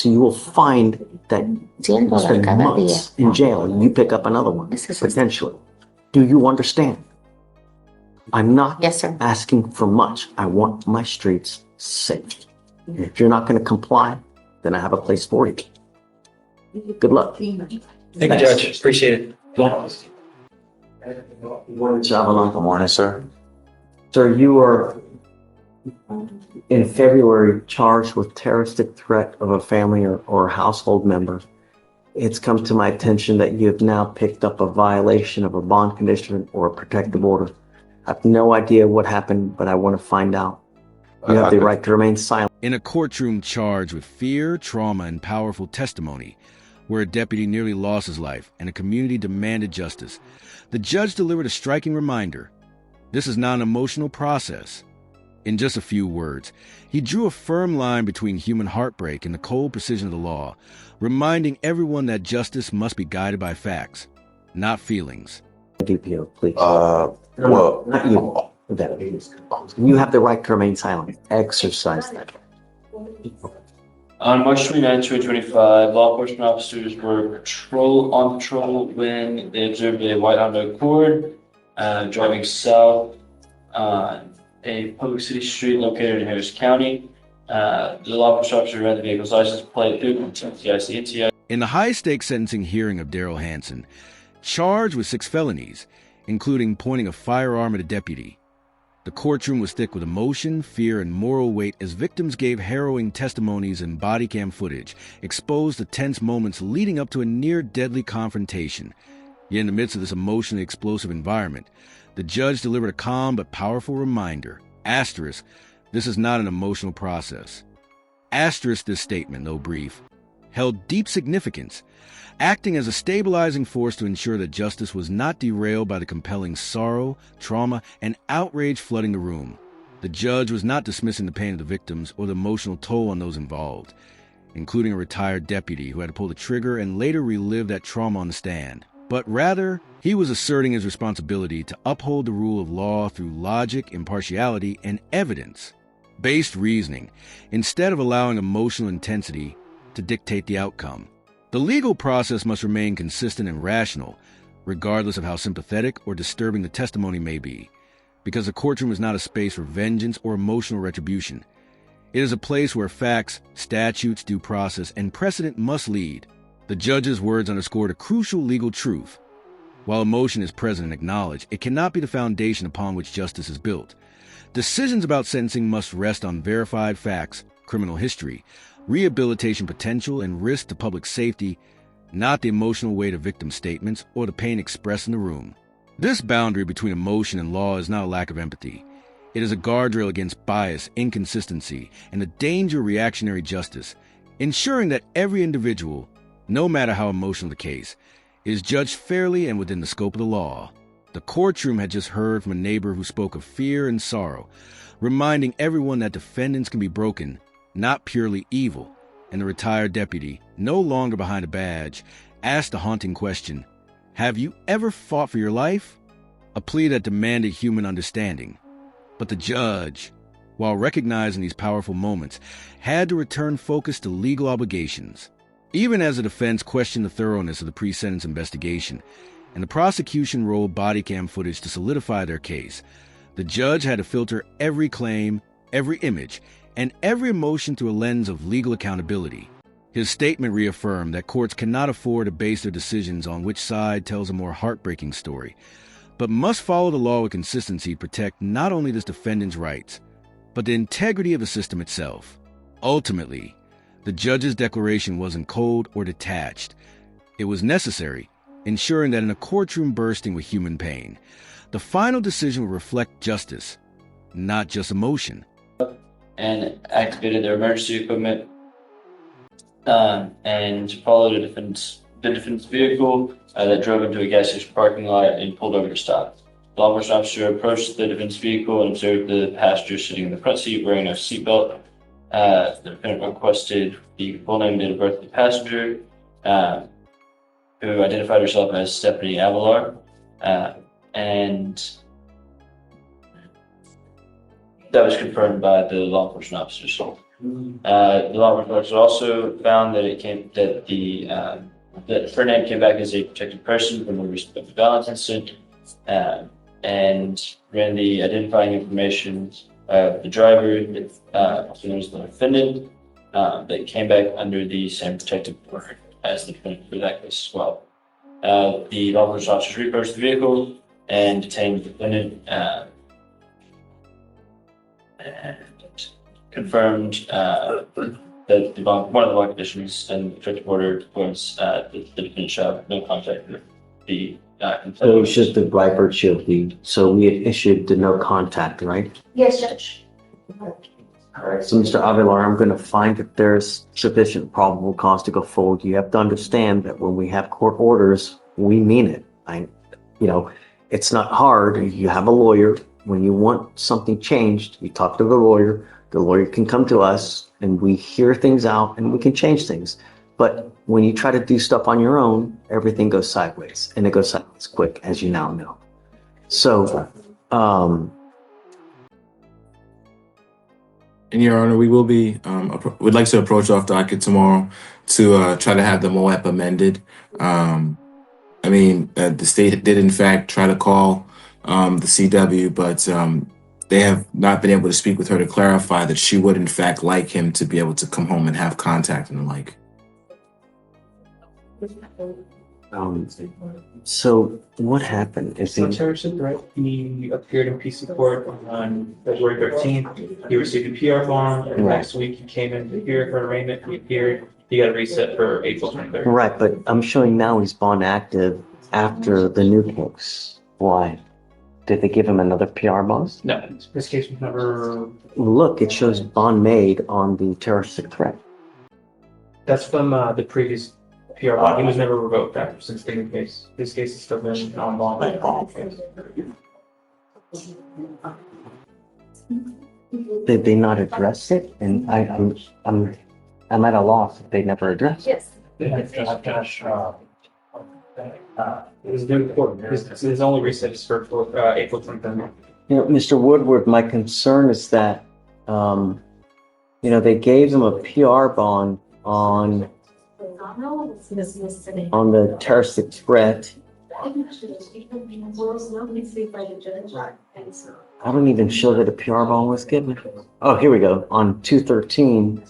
you will find that you spend months in jail and you pick up another one, potentially. Do you understand? I'm not asking for much. I want my streets safe. If you're not going to comply, then I have a place for you. Good luck. Thank you, Judge. Appreciate it. Good morning, sir. Sir, you were in February charged with terroristic threat of a family or household member. It's come to my attention that you have now picked up a violation of a bond condition or a protective order. I have no idea what happened, but I want to find out. You have the right to remain silent. In a courtroom charged with fear, trauma, and powerful testimony, where a deputy nearly lost his life and a community demanded justice, the judge delivered a striking reminder. This is not an emotional process. In just a few words, he drew a firm line between human heartbreak and the cold precision of the law, reminding everyone that justice must be guided by facts, not feelings. DPO, please. Well, not you. You have the right to remain silent. Exercise that. On March 29, 2025, law enforcement officers were on patrol when they observed a white Honda Accord driving south on a public city street located in Harris County. The law enforcement officer ran the vehicle's license plate through TIC. In the high-stakes sentencing hearing of Daryl Hansen, charged with 6 felonies, including pointing a firearm at a deputy, the courtroom was thick with emotion, fear, and moral weight as victims gave harrowing testimonies and body cam footage exposed the tense moments leading up to a near-deadly confrontation. Yet in the midst of this emotionally explosive environment, the judge delivered a calm but powerful reminder. Asterisk, this is not an emotional process. Asterisk, this statement, though brief, held deep significance, acting as a stabilizing force to ensure that justice was not derailed by the compelling sorrow, trauma, and outrage flooding the room. The judge was not dismissing the pain of the victims or the emotional toll on those involved, including a retired deputy who had to pull the trigger and later relive that trauma on the stand. But rather, he was asserting his responsibility to uphold the rule of law through logic, impartiality, and evidence-based reasoning, instead of allowing emotional intensity to dictate the outcome. The legal process must remain consistent and rational, regardless of how sympathetic or disturbing the testimony may be, because the courtroom is not a space for vengeance or emotional retribution. It is a place where facts, statutes, due process, and precedent must lead. The judge's words underscored a crucial legal truth. While emotion is present and acknowledged, it cannot be the foundation upon which justice is built. Decisions about sentencing must rest on verified facts, criminal history, rehabilitation potential, and risk to public safety, not the emotional weight of victim statements or the pain expressed in the room. This boundary between emotion and law is not a lack of empathy. It is a guardrail against bias, inconsistency, and the danger of reactionary justice, ensuring that every individual, no matter how emotional the case, is judged fairly and within the scope of the law. The courtroom had just heard from a neighbor who spoke of fear and sorrow, reminding everyone that defendants can be broken, not purely evil, and the retired deputy, no longer behind a badge, asked the haunting question, "Have you ever fought for your life?" A plea that demanded human understanding. But the judge, while recognizing these powerful moments, had to return focus to legal obligations. Even as the defense questioned the thoroughness of the pre-sentence investigation, and the prosecution rolled body cam footage to solidify their case, the judge had to filter every claim, every image, and every emotion through a lens of legal accountability. His statement reaffirmed that courts cannot afford to base their decisions on which side tells a more heartbreaking story, but must follow the law with consistency to protect not only this defendant's rights, but the integrity of the system itself. Ultimately, The judge's declaration wasn't cold or detached. It was necessary, ensuring that in a courtroom bursting with human pain, the final decision would reflect justice, not just emotion. And activated their emergency equipment and followed the defendant's vehicle that drove into a gas station parking lot and pulled over to stop. The law enforcement officer approached the defendant's vehicle and observed the passenger sitting in the front seat wearing a seatbelt. The defendant requested the full name and date of birth of the passenger, who identified herself as Stephanie Avalar, and that was confirmed by the law enforcement officers. The law enforcement officer also found that that Fernand came back as a protected person from a recent violence incident, and ran the identifying information of the driver, also known as the defendant, that came back under the same protective order as the defendant for that case as well. The law enforcement officers reapproached the vehicle and detained the defendant, and confirmed that one of the law conditions and the protective order was the defendant shall have no contact with the So it was just the by virtue of the, so we had issued the no contact, right? Yes, Judge. All right, so Mr. Avilar, I'm going to find that there's sufficient probable cause to go forward. You have to understand that when we have court orders, we mean it. It's not hard. You have a lawyer. When you want something changed, you talk to the lawyer. The lawyer can come to us and we hear things out and we can change things. But when you try to do stuff on your own, everything goes sideways, and it goes sideways quick, as you now know. So, in Your Honor, we will be, would like to approach off docket tomorrow to try to have the MOAP amended. The state did in fact try to call the CW, but they have not been able to speak with her to clarify that she would in fact like him to be able to come home and have contact and the like. So what happened? Terrorism threat. He appeared in PC court on February 13th. He received a PR bond, and next week he came in here for an arraignment. He appeared. He got a reset for April 23rd. Right, but I'm showing now he's bond active after the new case. Why? Did they give him another PR bond? No, this case was never. Look, it shows bond made on the terroristic threat. That's from the previous PR bond. He was never revoked after since the new case. This case has still been on bond. Did they not address it? And I'm at a loss if they never addressed it. Yes. It was new court. His only reset is for April 23rd. Mr. Woodward, my concern is that, they gave him a PR bond on the terroristic threat. I don't even show that a PR bond was given. Oh, here we go. On 2/13,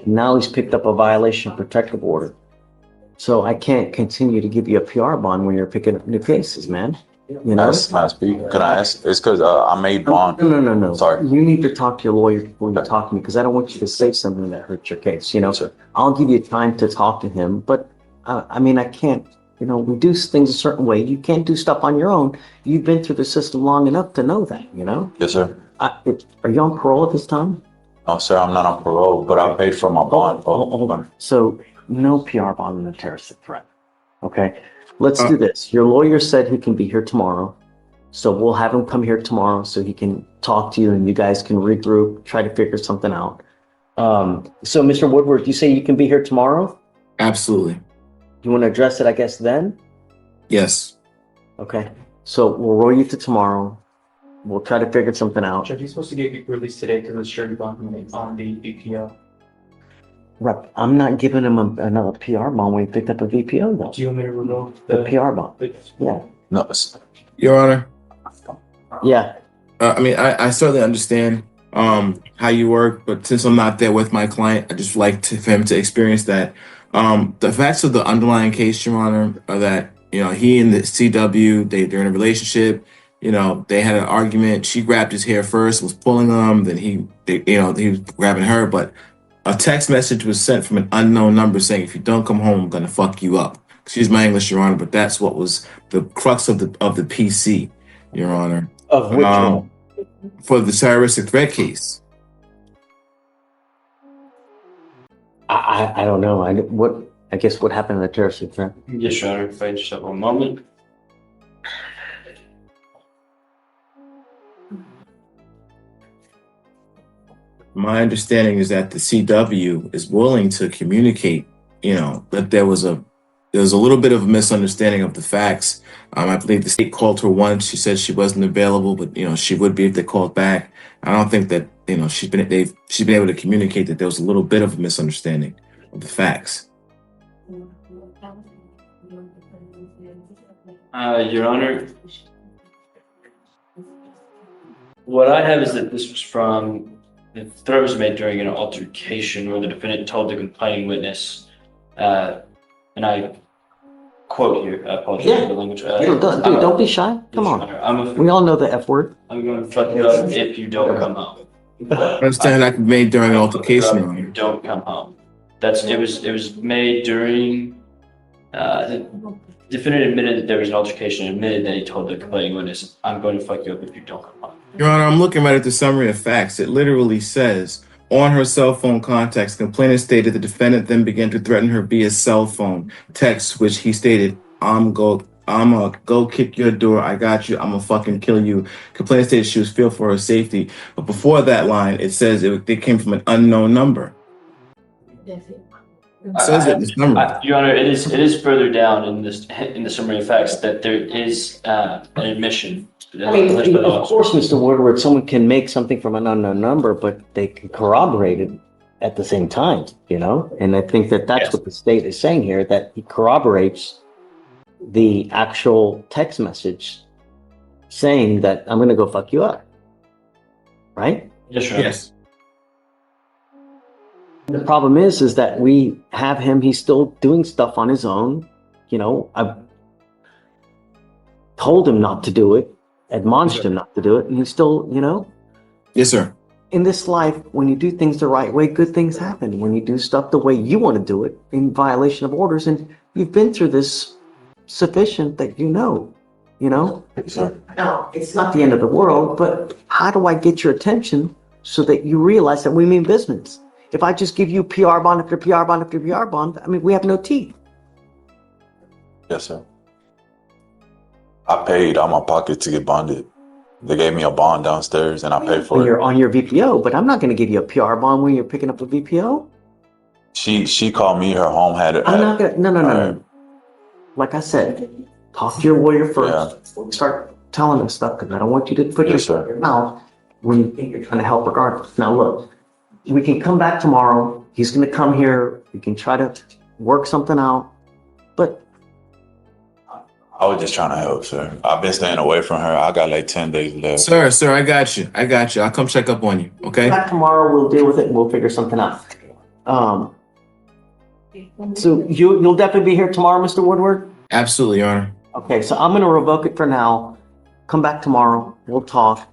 now he's picked up a violation of protective order. So I can't continue to give you a PR bond when you're picking up new cases, man. Can I speak? Can I ask? It's because I made bond. No. Sorry. You need to talk to your lawyer before you talk to me, because I don't want you to say something that hurts your case. Sir. I'll give you time to talk to him, but I can't. We do things a certain way. You can't do stuff on your own. You've been through the system long enough to know that. Yes, sir. Are you on parole at this time? No, sir. I'm not on parole, but I paid for my bond. Hold on. So no PR bond on the terroristic threat. Okay. Let's do this. Your lawyer said he can be here tomorrow. So we'll have him come here tomorrow so he can talk to you and you guys can regroup, try to figure something out. So Mr. Woodward, you say you can be here tomorrow? Absolutely. You want to address it, I guess, then? Yes. Okay. So we'll roll you to tomorrow. We'll try to figure something out. Judge, he's supposed to get released today because of the surety bond on the VPO. Right. I'm not giving him another PR bond when he picked up a VPO, though. Do you want me to revoke the PR bond? Yeah. No. Your Honor. Yeah. I certainly understand how you work, but since I'm not there with my client, I just like for him to experience that. The facts of the underlying case, Your Honor, are that he and the CW, they're in a relationship. They had an argument. She grabbed his hair first, was pulling him. Then he was grabbing her. But a text message was sent from an unknown number saying, if you don't come home, I'm going to fuck you up. Excuse my English, Your Honor, but that's what was the crux of the PC, Your Honor. Of which one? For the terroristic threat case. I don't know. I guess what happened in the terroristic threat? Yes, Your Honor. If I just have one moment. My understanding is that the CW is willing to communicate, that there was a little bit of a misunderstanding of the facts. I believe the state called her once. She said she wasn't available, but she would be if they called back. I don't think that she's been able to communicate that there was a little bit of a misunderstanding of the facts. Your Honor, what I have is that this was from the threat was made during an altercation where the defendant told the complaining witness, and I quote here, I apologize for the language. Don't be shy. Come on. We all know the F word. I'm going to fuck you up if you don't come home. I understand that made during an altercation. You don't come home. It was made during. The defendant admitted that there was an altercation and admitted that he told the complaining witness, "I'm going to fuck you up if you don't come home." Your Honor, I'm looking right at the summary of facts. It literally says, on her cell phone contacts, complainant stated the defendant then began to threaten her via cell phone text, which he stated, I'm gonna go kick your door. I got you. I'm gonna fucking kill you. Complainant stated she was fearful for her safety. But before that line, it says it came from an unknown number. It says it in the summary. Your Honor, it is further down in the summary of facts that there is an admission. Of course, Mr. Woodward, someone can make something from an unknown number, but they can corroborate it at the same time, And I think that's what the state is saying here, that he corroborates the actual text message saying that I'm going to go fuck you up. Right? Yes, Your Honor. Yes. The problem is that we have him, he's still doing stuff on his own. I've told him not to do it, admonished him not to do it, and he's still, Yes, sir. In this life, when you do things the right way, good things happen. When you do stuff the way you want to do it, in violation of orders, and you've been through this sufficient that No, it's not the end of the world, but how do I get your attention so that you realize that we mean business? If I just give you PR bond after PR bond after PR bond, we have no teeth. Yes, sir. I paid out of my pocket to get bonded. They gave me a bond downstairs and I paid for When it. you're on your VPO, but I'm not going to give you a PR bond when you're picking up a VPO. She called me, her home had it. I'm not going to, no. Like I said, talk to your lawyer first. Start telling us stuff, because I don't want you to put your in your mouth when you think you're trying to help regardless. Now look, we can come back tomorrow. He's going to come here. We can try to work something out. But I was just trying to help, sir. I've been staying away from her. I got like 10 days left. Sir, I got you. I'll come check up on you, okay? Back tomorrow, we'll deal with it and we'll figure something out. So you'll definitely be here tomorrow, Mr. Woodward? Absolutely, Your Honor. Okay, so I'm going to revoke it for now. Come back tomorrow. We'll talk.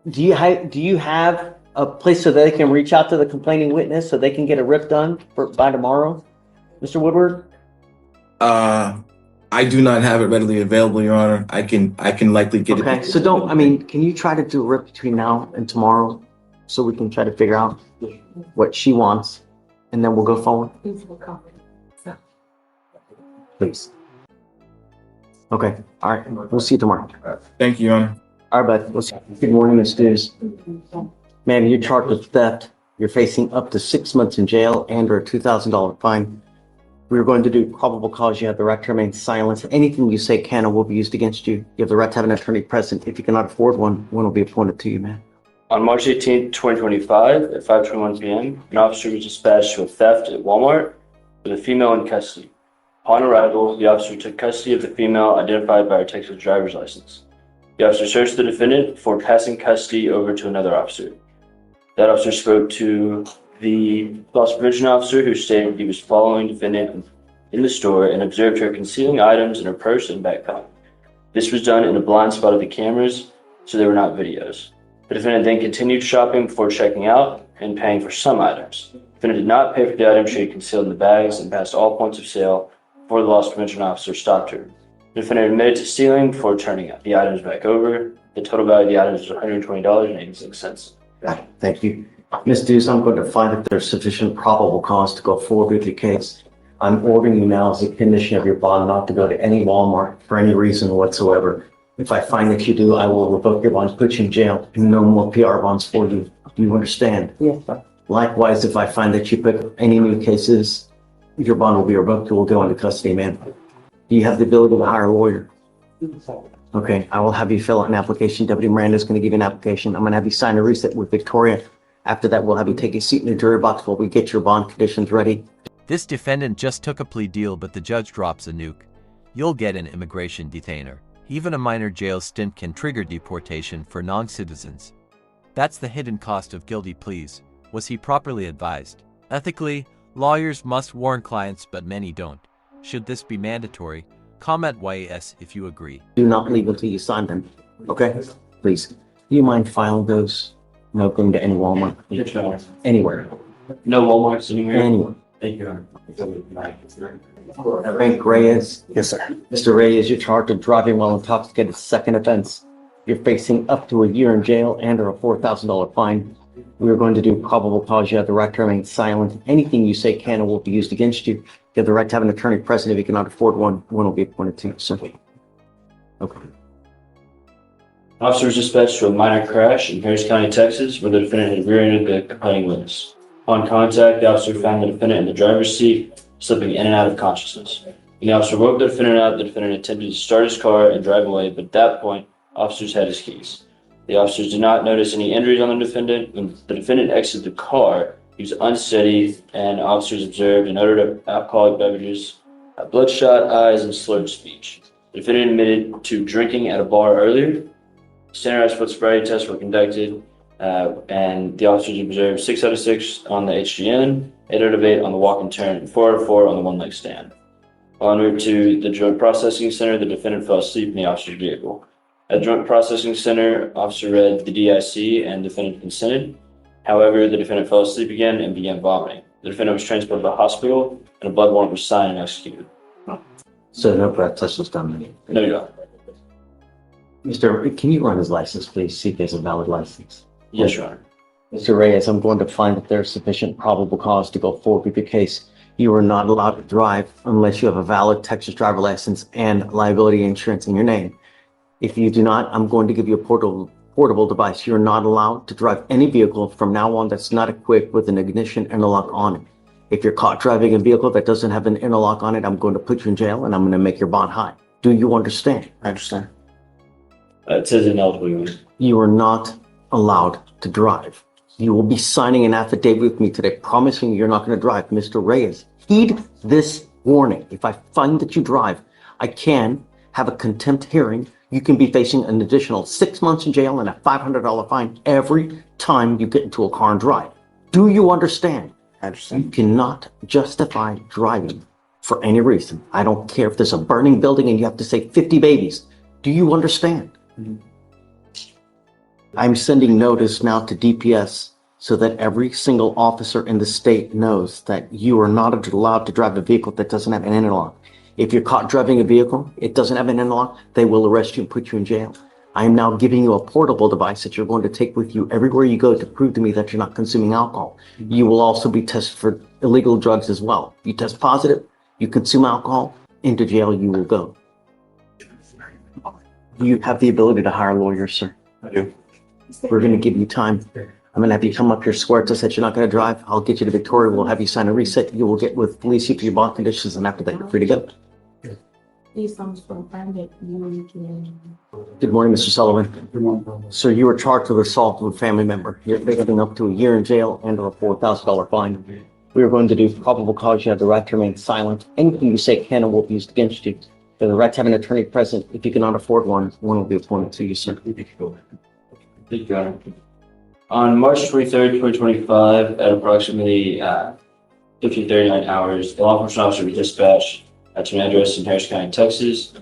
Do you have a place so they can reach out to the complaining witness so they can get a rip done by tomorrow, Mr. Woodward? I do not have it readily available, Your Honor. I can likely get it. Okay, so can you try to do a rip between now and tomorrow so we can try to figure out what she wants and then we'll go forward? Please. Okay, all right, we'll see you tomorrow. Thank you, Your Honor. All right, bud. We'll see you. Good morning, Ms. Stews. Man, you're charged with theft. You're facing up to 6 months in jail and or a $2,000 fine. We're going to do probable cause. You have the right to remain silent. Anything you say can or will be used against you. You have the right to have an attorney present. If you cannot afford one will be appointed to you, man. On March 18th, 2025, at 5:21 p.m., an officer was dispatched to a theft at Walmart with a female in custody. Upon arrival, the officer took custody of the female identified by her Texas driver's license. The officer searched the defendant before passing custody over to another officer. That officer spoke to the loss prevention officer, who stated he was following the defendant in the store and observed her concealing items in her purse and backpack. This was done in a blind spot of the cameras, so there were not videos. The defendant then continued shopping before checking out and paying for some items. Defendant did not pay for the items she had concealed in the bags and passed all points of sale before the loss prevention officer stopped her. The defendant admitted to stealing before turning the items back over. The total value of the items was $120.86. Thank you. Ms. Dews, I'm going to find that there's sufficient probable cause to go forward with your case. I'm ordering you now as a condition of your bond not to go to any Walmart for any reason whatsoever. If I find that you do, I will revoke your bonds, put you in jail, and no more PR bonds for you. Do you understand? Yes, sir. Likewise, if I find that you pick up any new cases, your bond will be revoked. You will go into custody, man. Do you have the ability to hire a lawyer? Okay, I will have you fill out an application. Deputy Miranda is going to give you an application. I'm going to have you sign a reset with Victoria. After that, we'll have you take a seat in the jury box while we get your bond conditions ready. This defendant just took a plea deal, but the judge drops a nuke. You'll get an immigration detainer. Even a minor jail stint can trigger deportation for non-citizens. That's the hidden cost of guilty pleas. Was he properly advised? Ethically, lawyers must warn clients, but many don't. Should this be mandatory? Comment YS if you agree. Do not leave until you sign them. Okay? Please. Do you mind filing those? No going to any Walmart? Anywhere. No Walmarts anywhere? Anywhere. Thank you. Frank Reyes. Yes, sir. Mr. Reyes, you're charged with driving while intoxicated, second offense. You're facing up to a year in jail and or a $4,000 fine. We are going to do probable cause. You have the right to remain silent. Anything you say can or will be used against you. You have the right to have an attorney present. If you cannot afford one, one will be appointed to you. Simply. Okay. Officer was dispatched to a minor crash in Harris County, Texas, where the defendant had rear-ended the complaining witness. Upon contact, the officer found the defendant in the driver's seat, slipping in and out of consciousness. When the officer woke the defendant up, the defendant attempted to start his car and drive away, but at that point, officers had his keys. The officers did not notice any injuries on the defendant. When the defendant exited the car, he was unsteady, and officers observed an odor of alcoholic beverages, bloodshot eyes, and slurred speech. The defendant admitted to drinking at a bar earlier. Standardized foot sobriety tests were conducted, and the officers observed 6 out of 6 on the HGN, 8 out of 8 on the walk and turn, and 4 out of 4 on the one-leg stand. While en route to the Joint Processing Center, the defendant fell asleep in the officer's vehicle. At the Joint Processing Center, officer read the DIC and defendant consented. However, the defendant fell asleep again and began vomiting. The defendant was transported to the hospital, and a blood warrant was signed and executed. So no breath test was done. No, Your Honor. Mr. Can you run his license, please? See if he has a valid license. Yes, Your Honor. Mr. Reyes, I'm going to find that there's sufficient probable cause to go forward with your case. You are not allowed to drive unless you have a valid Texas driver license and liability insurance in your name. If you do not, I'm going to give you a portable device. You're not allowed to drive any vehicle from now on that's not equipped with an ignition interlock on it. If you're caught driving a vehicle that doesn't have an interlock on it, I'm going to put you in jail and I'm going to make your bond high. Do you understand? I understand. It says ineligible. You are not allowed to drive. You will be signing an affidavit with me today promising you're not going to drive. Mr. Reyes, heed this warning. If I find that you drive, I can have a contempt hearing. You can be facing an additional 6 months in jail and a $500 fine every time you get into a car and drive. Do you understand? I understand. You cannot justify driving for any reason. I don't care if there's a burning building and you have to save 50 babies. Do you understand? I'm sending notice now to DPS so that every single officer in the state knows that you are not allowed to drive a vehicle that doesn't have an interlock. If you're caught driving a vehicle, it doesn't have an interlock, they will arrest you and put you in jail. I am now giving you a portable device that you're going to take with you everywhere you go to prove to me that you're not consuming alcohol. You will also be tested for illegal drugs as well. You test positive, you consume alcohol, into jail you will go. Do you have the ability to hire lawyers, sir? I do. We're going to give you time. I'm going to have you come up here, swear to us that you're not going to drive. I'll get you to Victoria. We'll have you sign a reset. You will get with police for your bond conditions, and after that, you're free to go. Please don't confirm that you can. Good morning, Mr. Sullivan. Good morning. Sir, you were charged with assault with a family member. You're facing up to a year in jail and a $4,000 fine. We are going to do probable cause. You have the right to remain silent. Anything you say can and will be used against you. You have the right to have an attorney present. If you cannot afford one, one will be appointed to you, sir. Thank you, Your Honor. On March 23rd, 2025, at approximately 15:39 hours, the law enforcement officer was dispatched to an address in Harris County, Texas,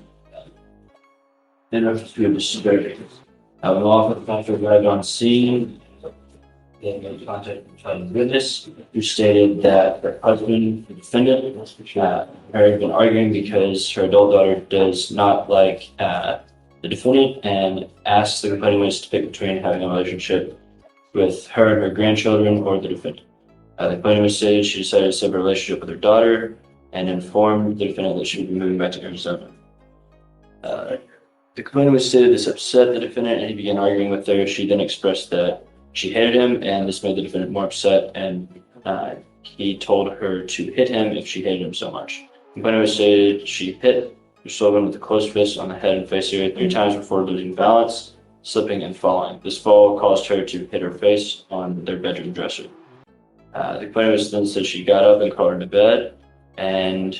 in reference to a disturbance. When the law enforcement officer arrived on scene, They made contact with a witness who stated that her husband, the defendant, had been arguing because her adult daughter does not like the defendant and asked the complaining witness to pick between having a relationship with her and her grandchildren or the defendant. The complaining witness stated she decided to sever a relationship with her daughter and informed the defendant that she would be moving back to Arizona. The complaining witness stated this upset the defendant and he began arguing with her. She then expressed that she hated him, and this made the defendant more upset, and he told her to hit him if she hated him so much. The complainant stated she hit Mr. Sullivan with a closed fist on the head and face area 3 times before losing balance, slipping, and falling. This fall caused her to hit her face on their bedroom dresser. The complainant then said she got up and crawled into bed, and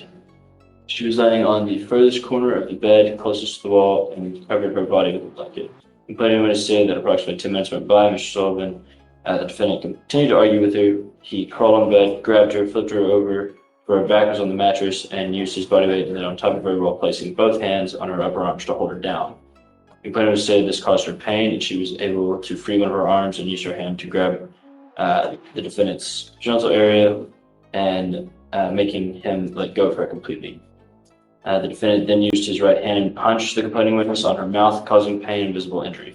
she was laying on the furthest corner of the bed closest to the wall and covered her body with a blanket. The complaining witness stated that approximately 10 minutes went by. Mr. Sullivan, the defendant, continued to argue with her. He crawled on bed, grabbed her, flipped her over, for her back was on the mattress, and used his body weight and then on top of her while placing both hands on her upper arms to hold her down. The complainant stated this caused her pain, and she was able to free one of her arms and use her hand to grab the defendant's genital area and making him let go of her completely. The defendant then used his right hand and punched the complaining witness on her mouth, causing pain and visible injury.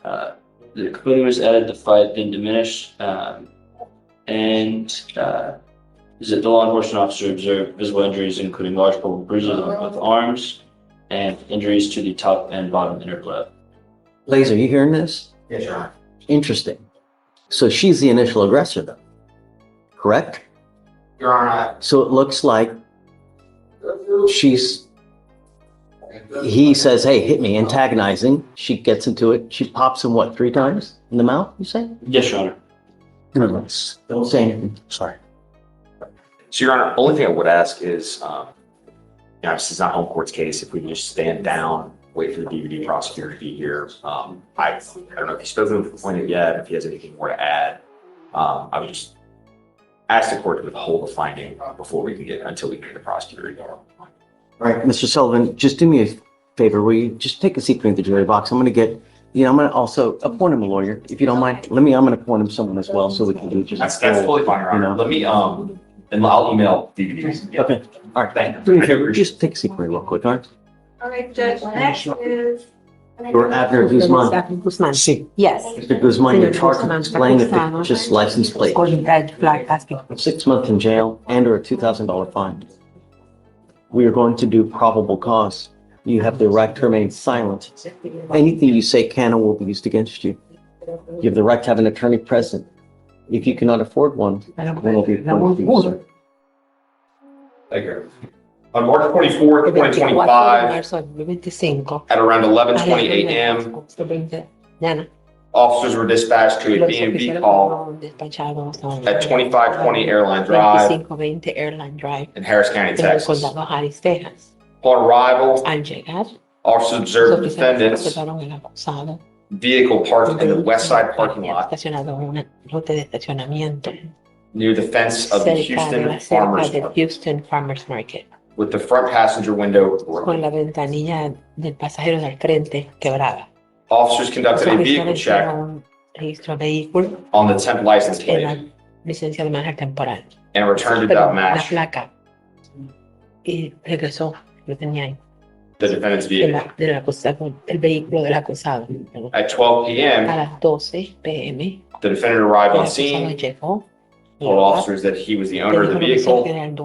The complaining witness added the fight then diminished, the law enforcement officer observed visible injuries, including large purple bruises on both arms and injuries to the top and bottom inner lip. Laser, you hearing this? Yes, Your Honor. Interesting. So she's the initial aggressor, though, correct? Your Honor. So it looks like he says, hey, hit me, antagonizing. She gets into it. She pops him, what, 3 times in the mouth, you say? Yes, Your Honor. Don't say anything. Sorry. So, Your Honor, only thing I would ask is, this is not home court's case. If we can just stand down, wait for the DVD prosecutor to be here. I don't know if he's spoken with the complainant yet, if he has anything more to add. I would just ask the court to withhold the finding until we can get the prosecutor. All right, Mr. Sullivan, just do me a favor. Will you just take a seat behind the jury box? I'm going to get, I'm going to also appoint him a lawyer, if you don't mind. I'm going to appoint him someone as well so we can do just. That's fully fine, Your Honor. Let me, and I'll email DVDs. Okay. All right. Thank you. Do me a favor. Just take a seat for me real quick, all right? All right, Judge, next is. You're Abner Guzman. Sí. Yes. Mr. Guzman, you're charged with displaying a fictitious license plate. 6 months in jail and or a $2,000 fine. We are going to do probable cause. You have the right to remain silent. Anything you say can or will be used against you. You have the right to have an attorney present. If you cannot afford one will be appointed for you, sir. Thank you. On March 24th, 2025, at around 11:20 a.m., officers were dispatched to a B&B call at 2520 Airline Drive in Harris County, Texas. Upon arrival, officers observed the defendant's vehicle parked in the west side parking lot near the fence of the Houston Farmers Market, with the front passenger window broken. Officers conducted a vehicle check on the temp license plate and returned did not match the defendant's vehicle. At 12 p.m., the defendant arrived on scene, told officers that he was the owner of the vehicle. Defendant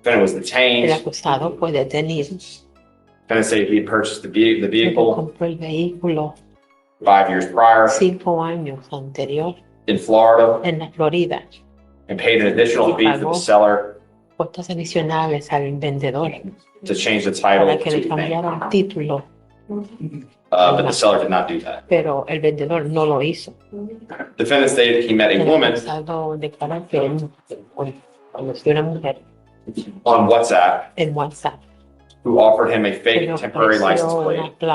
was detained. Defendant said he had purchased the vehicle 5 years prior in Florida and paid an additional fee for the seller to change the title to his name. But the seller did not do that. Defendant stated he met a woman on WhatsApp who offered him a fake temporary license plate for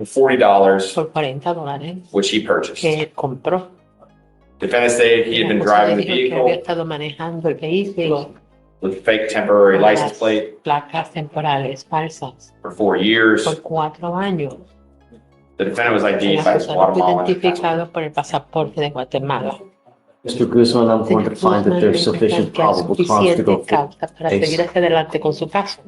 $40, which he purchased. Defendant stated he had been driving the vehicle with fake temporary license plate for 4 years. The defendant was ID'd by his Guatemalan. identificado por el pasaporte de Guatemala. Mr. Guzman, I'm going to find that there's sufficient Que hay probable cause to go suficiente causa para seguir hacia adelante con su caso.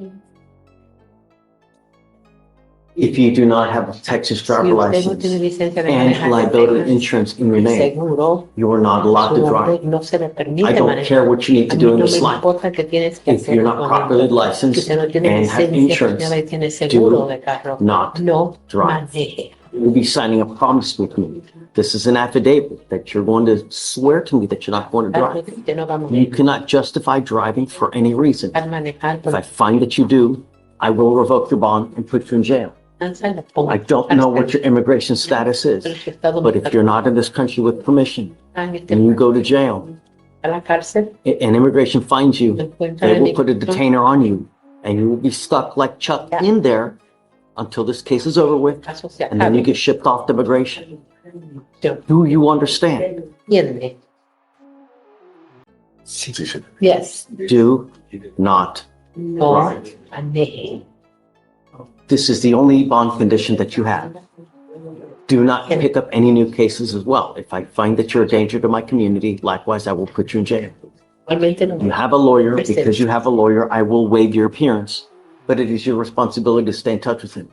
If you do not have a Texas driver Si usted no license tiene licencia de and manejar liability Texas, insurance in your name, seguro, you are not allowed su to nombre drive. no se le I permite don't manejar. care what you need A to mí do in no this me life. importa que tienes que If hacer you're not con properly esto. Si licensed usted no tiene and have licencia insurance, y tiene seguro do de carro, not no drive. maneje. You'll be signing a promise with me. This is an affidavit that you're going to swear to me that you're not going to drive. Usted no va a You manejar. cannot justify driving for any reason. Al manejar, If I find that you do, I will revoke your bond and put you in jail. I don't know what your immigration status is, but if you're not in this country with permission and you go to jail, a la cárcel, and immigration finds you, they will put a detainer on you and you will be stuck like Chuck in there until this case is over with, and then you get shipped off to immigration. Do you understand? entiende. Yes. Do not No drive. maneje. This is the only bond condition that you have. Do not pick up any new cases as well. If I find that you're a danger to my community, likewise, I will put you in jail. You have a lawyer. Because you have a lawyer, I will waive your appearance, but it is your responsibility to stay in touch with him.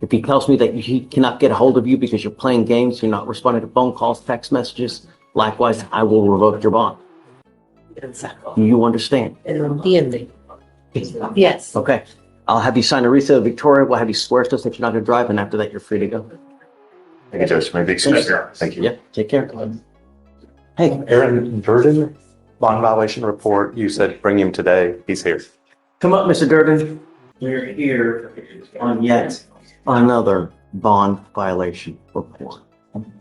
If he tells me that he cannot get a hold of you because you're playing games, you're not responding to phone calls, text messages, likewise, I will revoke your bond. Do you understand? Lo entiende. Yes. Okay. I'll have you sign a receipt of Victoria. We'll have you swear to us that you're not going to drive, and after that, you're free to go. Thank you, Judge. Maybe excuse me. Thank you. Yeah, take care. Hey, Aaron Durden, bond violation report. You said bring him today. He's here. Come up, Mr. Durden. We're here on yet another bond violation report.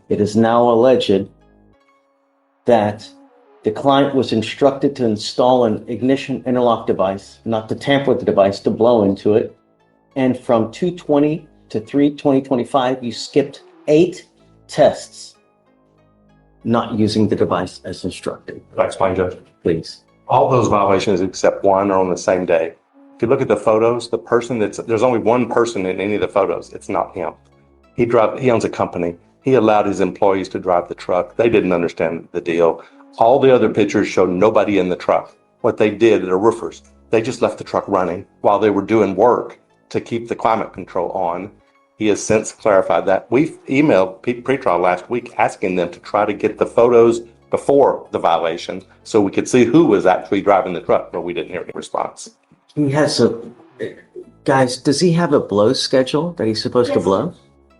It is now alleged that the client was instructed to install an ignition interlock device, not to tamper with the device, to blow into it. And from 2/20 to 3/20/25, you skipped 8 tests not using the device as instructed. Can I explain, Judge? Please. All those violations except one are on the same day. If you look at the photos, there's only one person in any of the photos. It's not him. He owns a company. He allowed his employees to drive the truck. They didn't understand the deal. All the other pictures show nobody in the truck. What they did, they're roofers. They just left the truck running while they were doing work to keep the climate control on. He has since clarified that. We've emailed pretrial last week asking them to try to get the photos before the violation so we could see who was actually driving the truck, but we didn't hear any response. He has guys, does he have a blow schedule that he's supposed to blow?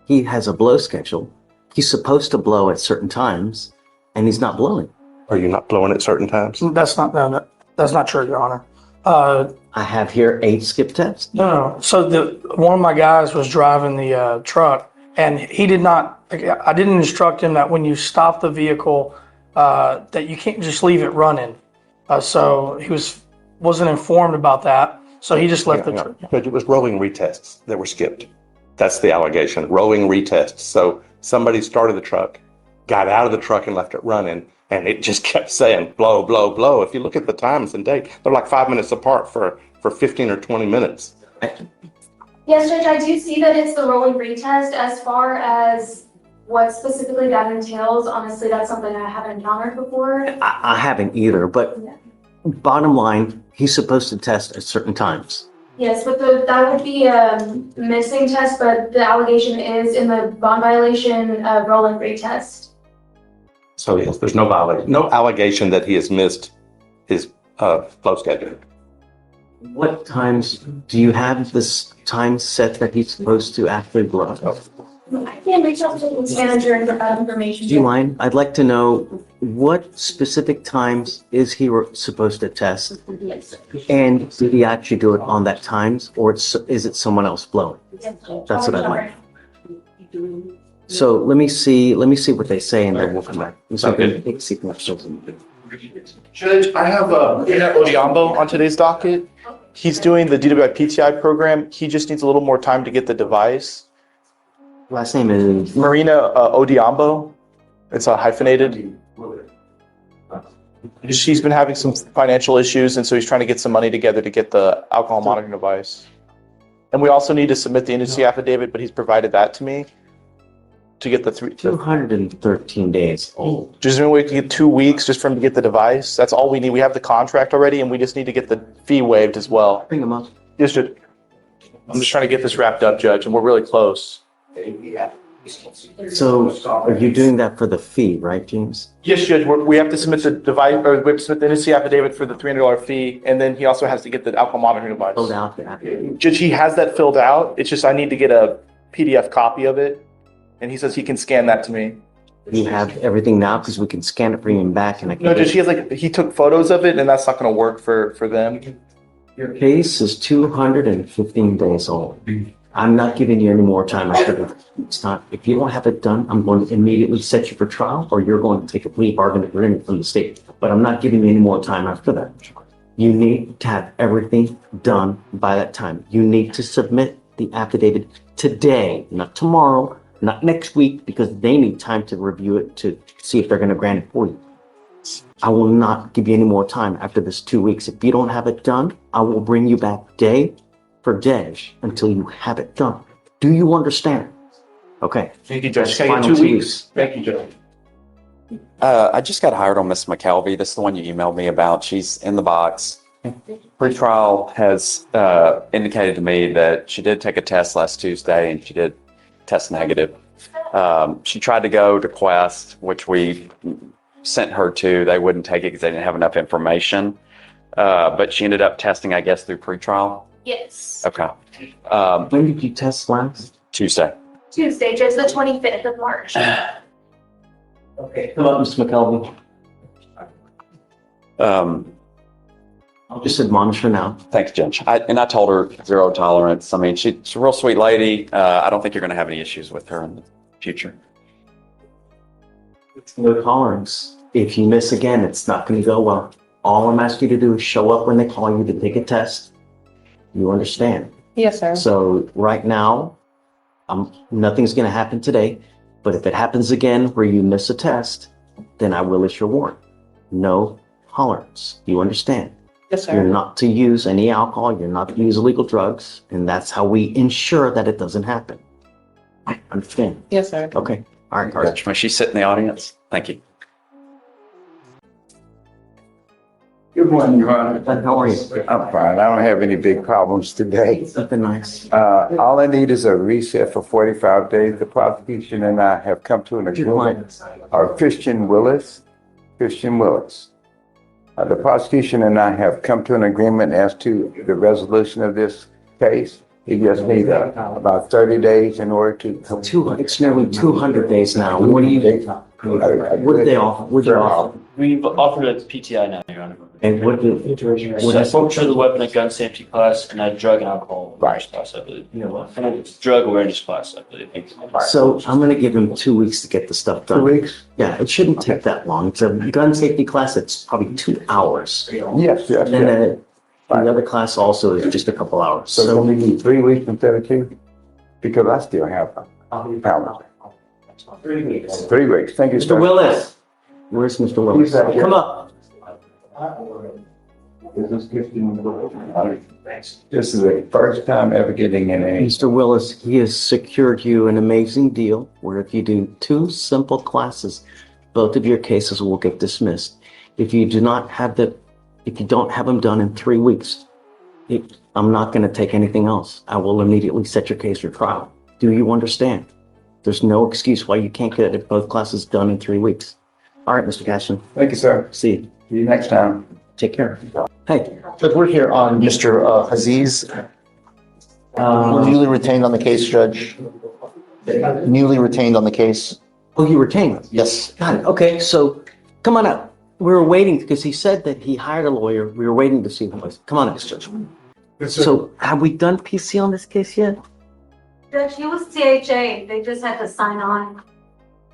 He has a blow schedule. He's supposed to blow at certain times, and he's not blowing. Are you not blowing at certain times? That's not true, Your Honor. I have here 8 skip tests. No. So one of my guys was driving the truck, and he did not. I didn't instruct him that when you stop the vehicle, that you can't just leave it running. So he wasn't informed about that. So he just left the truck. But it was rolling retests that were skipped. That's the allegation. Rolling retests. So somebody started the truck, got out of the truck, and left it running. And it just kept saying, blow, blow, blow. If you look at the times and date, they're like 5 minutes apart for 15 or 20 minutes. Yes, Judge, I do see that it's the rolling retest. As far as what specifically that entails, honestly, that's something I haven't encountered before. I haven't either, but bottom line, he's supposed to test at certain times. Yes, but that would be a missing test, but the allegation is in the bond violation rolling retest. So yes, there's no allegation that he has missed his flow schedule. What times do you have this time set that he's supposed to actually blow? I can reach out to the manager and get that information. Do you mind? I'd like to know what specific times is he supposed to test? Yes. And did he actually do it on that times, or is it someone else blowing? That's what I'd like. So let me see what they say, and then we'll come back. Judge, I have Odiambo on today's docket. He's doing the DWI PTI program. He just needs a little more time to get the device. Last name is Marina Odiambo. It's hyphenated. She's been having some financial issues, and so he's trying to get some money together to get the alcohol monitoring device. And we also need to submit the industry affidavit, but he's provided that to me. to get the 213 days old. Just we can get 2 weeks just for him to get the device. That's all we need. We have the contract already, and we just need to get the fee waived as well. Bring him up. Yes, Judge. I'm just trying to get this wrapped up, Judge, and we're really close. So are you doing that for the fee, right, James? Yes, Judge. We have to submit the device, or we have to submit the NC affidavit for the $300 fee, and then he also has to get the alcohol monitoring device. Filled out the affidavit. Judge, he has that filled out. It's just I need to get a PDF copy of it, and he says he can scan that to me. You have everything now because we can scan it, bring him back, and I can. No, Judge, he took photos of it, and that's not going to work for them. Your case is 215 days old. I'm not giving you any more time after that. It's not. If you don't have it done, I'm going to immediately set you for trial, or you're going to take a plea bargain agreement from the state. But I'm not giving you any more time after that. You need to have everything done by that time. You need to submit the affidavit today, not tomorrow, not next week, because they need time to review it to see if they're going to grant it for you. I will not give you any more time after this 2 weeks. If you don't have it done, I will bring you back day for day until you have it done. Do you understand? Okay. Thank you, Judge. That's Can I get final 2 2 weeks? Thank you, Judge. I just got hired on Miss McKelvey. This is the one you emailed me about. She's in the box. Pretrial has indicated to me that she did take a test last Tuesday and she did test negative. She tried to go to Quest, which we sent her to. They wouldn't take it because they didn't have enough information. But she ended up testing, I guess, through pretrial. Yes. Okay. When did you test last? Tuesday. Tuesday, just the 25th of March. Okay. Come up, Mr. McKelvey. I'll just admonish her now. Thanks, Judge. I told her zero tolerance. I mean, she's a real sweet lady. I don't think you're going to have any issues with her in the future. No tolerance. If you miss again, it's not going to go well. All I'm asking you to do is show up when they call you to take a test. You understand? Yes, sir. So right now, nothing's going to happen today. But if it happens again where you miss a test, then I will issue a warrant. No tolerance. You understand? Yes, sir. You're not to use any alcohol. You're not to use illegal drugs. And that's how we ensure that it doesn't happen. I understand. Yes, sir. Okay. All right, Carter. May she sit in the audience? Thank you. Good morning, Your Honor. How are you? I'm fine. I don't have any big problems today. Something nice. All I need is a reset for 45 days. The prosecution and I have come to an agreement. Christian Willis. The prosecution and I have come to an agreement as to the resolution of this case. He just needs about 30 days in order to. It's nearly 200 days now. What do you? What did they offer? What did they offer? We've offered a PTI now, Your Honor. And what did? I spoke to the weapon and gun safety class and a drug and alcohol awareness class, I believe. And a drug awareness class, I believe. So I'm going to give him 2 weeks to get the stuff done. 2 weeks? Yeah, it shouldn't take that long. It's a gun safety class. It's probably 2 hours. Yes. And the other class also is just a couple hours. So we need 3 weeks instead of 2? Because I still have a power. 3 weeks. 3 weeks. Thank you, Mr. Willis. Where's Mr. Willis? Come up. This is the first time ever getting in a. Mr. Willis, he has secured you an amazing deal where if you do 2 simple classes, both of your cases will get dismissed. If you do not have if you don't have them done in 3 weeks, I'm not going to take anything else. I will immediately set your case for trial. Do you understand? There's no excuse why you can't get both classes done in 3 weeks. All right, Mr. Cashin. Thank you, sir. See you. See you next time. Take care. Hey. Judge, we're here on Mr. Aziz. Newly retained on the case, Judge. Newly retained on the case. Oh, you retained? Yes. Got it. Okay, so come on up. We were waiting because he said that he hired a lawyer. We were waiting to see him. Come on up, Judge. So have we done PC on this case yet? Judge, he was THA. They just had to sign on.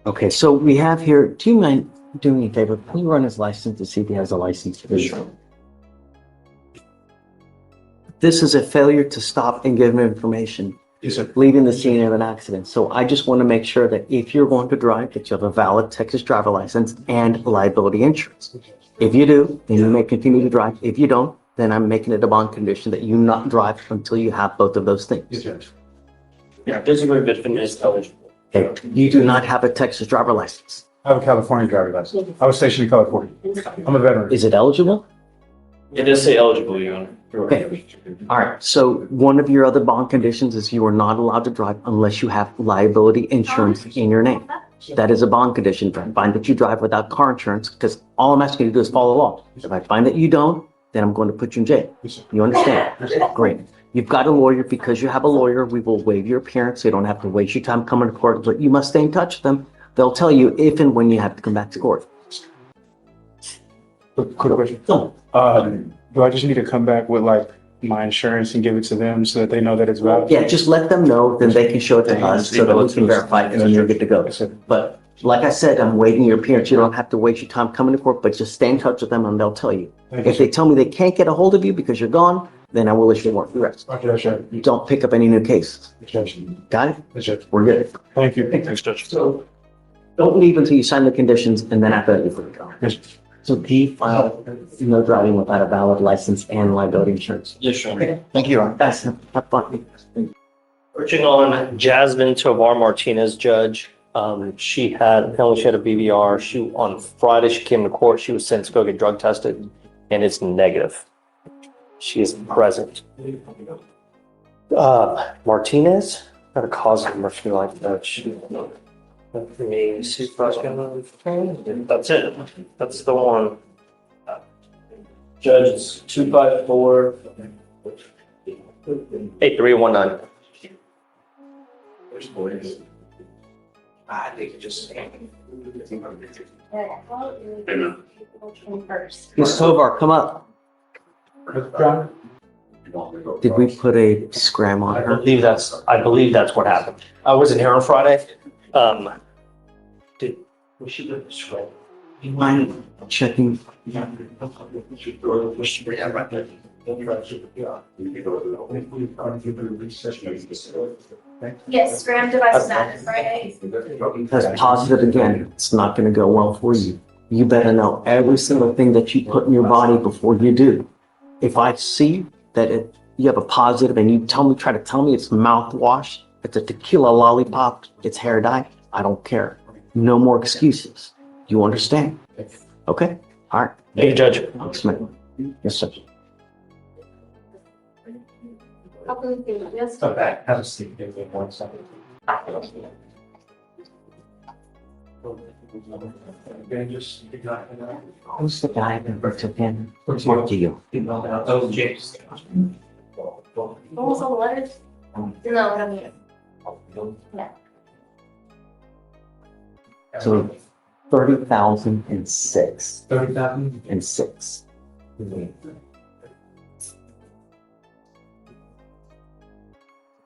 Okay, so we have here, do you mind doing me a favor? Can you run his license to see if he has a license? Sure. This is a failure to stop and give him information. Yes, sir. Leaving the scene of an accident. So I just want to make sure that if you're going to drive, that you have a valid Texas driver license and liability insurance. If you do, then you may continue to drive. If you don't, then I'm making it a bond condition that you not drive until you have both of those things. Yes, Judge. Yeah, disagree, but defendant is eligible. Okay. You do not have a Texas driver license. I have a California driver's license. I was stationed in California. I'm a veteran. Is it eligible? It does say eligible, Your Honor. Okay. All right. So one of your other bond conditions is you are not allowed to drive unless you have liability insurance in your name. That is a bond condition. If I find that you drive without car insurance, because all I'm asking you to do is follow the law. If I find that you don't, then I'm going to put you in jail. You understand? Great. You've got a lawyer. Because you have a lawyer, we will waive your appearance. So you don't have to waste your time coming to court, but you must stay in touch with them. They'll tell you if and when you have to come back to court. Quick question. Do I just need to come back with like my insurance and give it to them so that they know that it's valid? Yeah, just let them know, then they can show it to us so that we can verify it and then you're good to go. But like I said, I'm waiving your appearance. You don't have to waste your time coming to court, but just stay in touch with them and they'll tell you. If they tell me they can't get a hold of you because you're gone, then I will issue a warrant for arrest. You don't pick up any new cases. Got it? We're good. Thank you. Thanks, Judge. So don't leave until you sign the conditions and then after that, you're free to go. So D, file no driving without a valid license and liability insurance. Yes, Your Honor. Okay. Thank you, Ron. Guys, have fun. Urging on Jasmine Tovar Martinez, judge. She had a BVR. On Friday, she came to court. She was sent to go get drug tested, and it's negative. She is present. Martinez had a cause of mercy like that. That's it. That's the one. Judge, it's 254. 8319. I think it just. Ms. Tovar, come up. Did we put a scram on her? I believe that's what happened. I wasn't here on Friday. Was she the scram? Do you mind checking? Yes, scram device added Friday. That's positive again. It's not going to go well for you. You better know every single thing that you put in your body before you do. If I see that you have a positive and you try to tell me it's mouthwash, it's a tequila lollipop, it's hair dye, I don't care. No more excuses. You understand? Okay? All right. Thank you, Judge. Yes, sir. Okay, have a seat. Give me 1 second. Who's the guy that took in? Mark to you. Oh, James. What was all the letters? No, I don't need it. No. So 30,006. 30,006.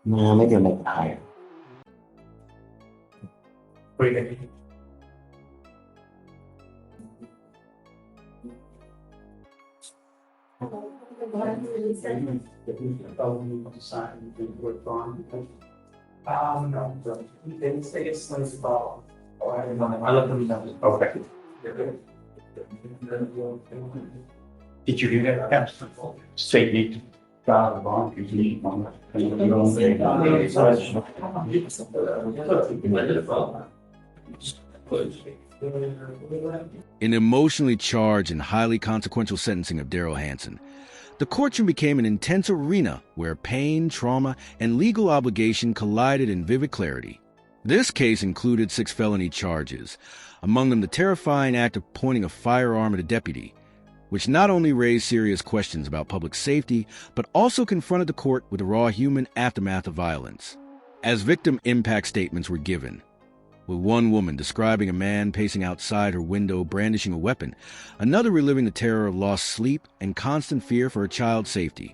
No, maybe I'll make it higher. What do you think? No, they didn't say it's like about. I let them know. Okay. Did you hear that? Yes. Safety. In emotionally charged and highly consequential sentencing of Daryl Hansen, the courtroom became an intense arena where pain, trauma, and legal obligation collided in vivid clarity. This case included 6 felony charges, among them the terrifying act of pointing a firearm at a deputy, which not only raised serious questions about public safety, but also confronted the court with the raw human aftermath of violence. As victim impact statements were given, with one woman describing a man pacing outside her window brandishing a weapon, another reliving the terror of lost sleep and constant fear for her child's safety,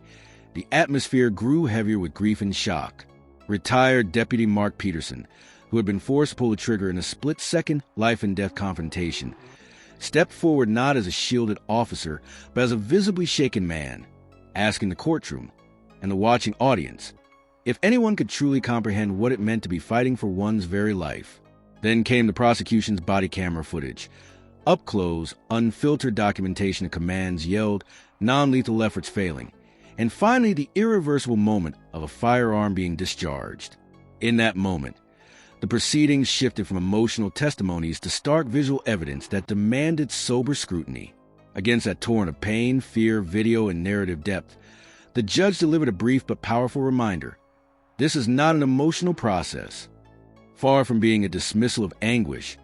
the atmosphere grew heavier with grief and shock. Retired Deputy Mark Peterson, who had been forced to pull the trigger in a split-second life-and-death confrontation, stepped forward not as a shielded officer, but as a visibly shaken man, asking the courtroom and the watching audience if anyone could truly comprehend what it meant to be fighting for one's very life. Then came the prosecution's body camera footage, up-close, unfiltered documentation of commands yelled, non-lethal efforts failing, and finally the irreversible moment of a firearm being discharged. In that moment, The proceedings shifted from emotional testimonies to stark visual evidence that demanded sober scrutiny. Against that torrent of pain, fear, video, and narrative depth, the judge delivered a brief but powerful reminder. This is not an emotional process. Far from being a dismissal of anguish,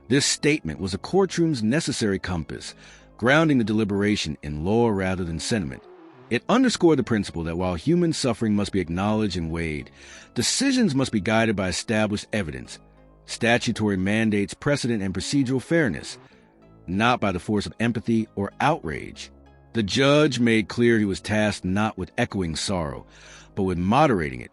this statement was a courtroom's necessary compass, grounding the deliberation in law rather than sentiment. It underscored the principle that while human suffering must be acknowledged and weighed, decisions must be guided by established evidence, statutory mandates, precedent, and procedural fairness, not by the force of empathy or outrage. The judge made clear he was tasked not with echoing sorrow, but with moderating it,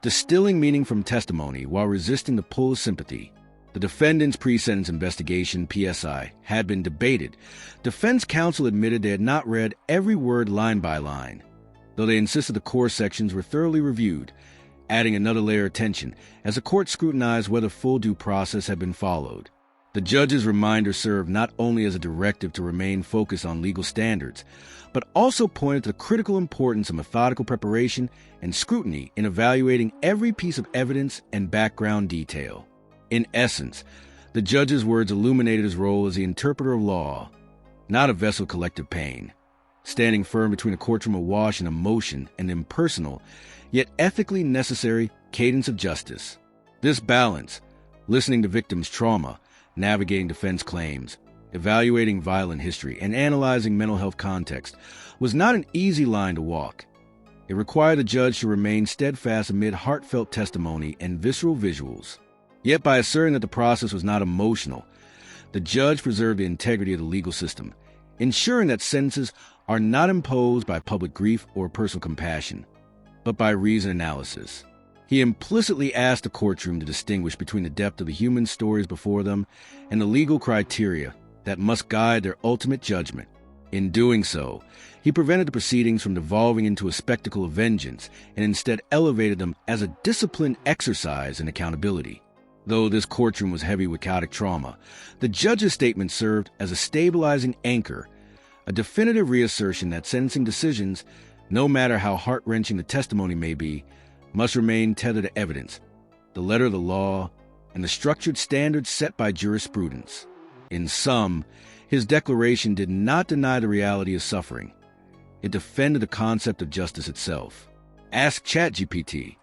distilling meaning from testimony while resisting the pull of sympathy. The defendant's pre-sentence investigation, PSI, had been debated. Defense counsel admitted they had not read every word line by line, though they insisted the core sections were thoroughly reviewed, adding another layer of tension as the court scrutinized whether full due process had been followed. The judge's reminder served not only as a directive to remain focused on legal standards, but also pointed to the critical importance of methodical preparation and scrutiny in evaluating every piece of evidence and background detail. In essence, the judge's words illuminated his role as the interpreter of law, not a vessel of collective pain, standing firm between a courtroom awash in emotion and impersonal, yet ethically necessary cadence of justice. This balance, listening to victims' trauma, navigating defense claims, evaluating violent history, and analyzing mental health context, was not an easy line to walk. It required the judge to remain steadfast amid heartfelt testimony and visceral visuals. Yet by asserting that the process was not emotional, the judge preserved the integrity of the legal system, ensuring that sentences are not imposed by public grief or personal compassion, but by reason analysis. He implicitly asked the courtroom to distinguish between the depth of the human stories before them and the legal criteria that must guide their ultimate judgment. In doing so, he prevented the proceedings from devolving into a spectacle of vengeance and instead elevated them as a disciplined exercise in accountability. Though this courtroom was heavy with chaotic trauma, the judge's statement served as a stabilizing anchor, a definitive reassertion that sentencing decisions, no matter how heart-wrenching the testimony may be, must remain tethered to evidence, the letter of the law, and the structured standards set by jurisprudence. In sum, his declaration did not deny the reality of suffering. It defended the concept of justice itself. Ask ChatGPT,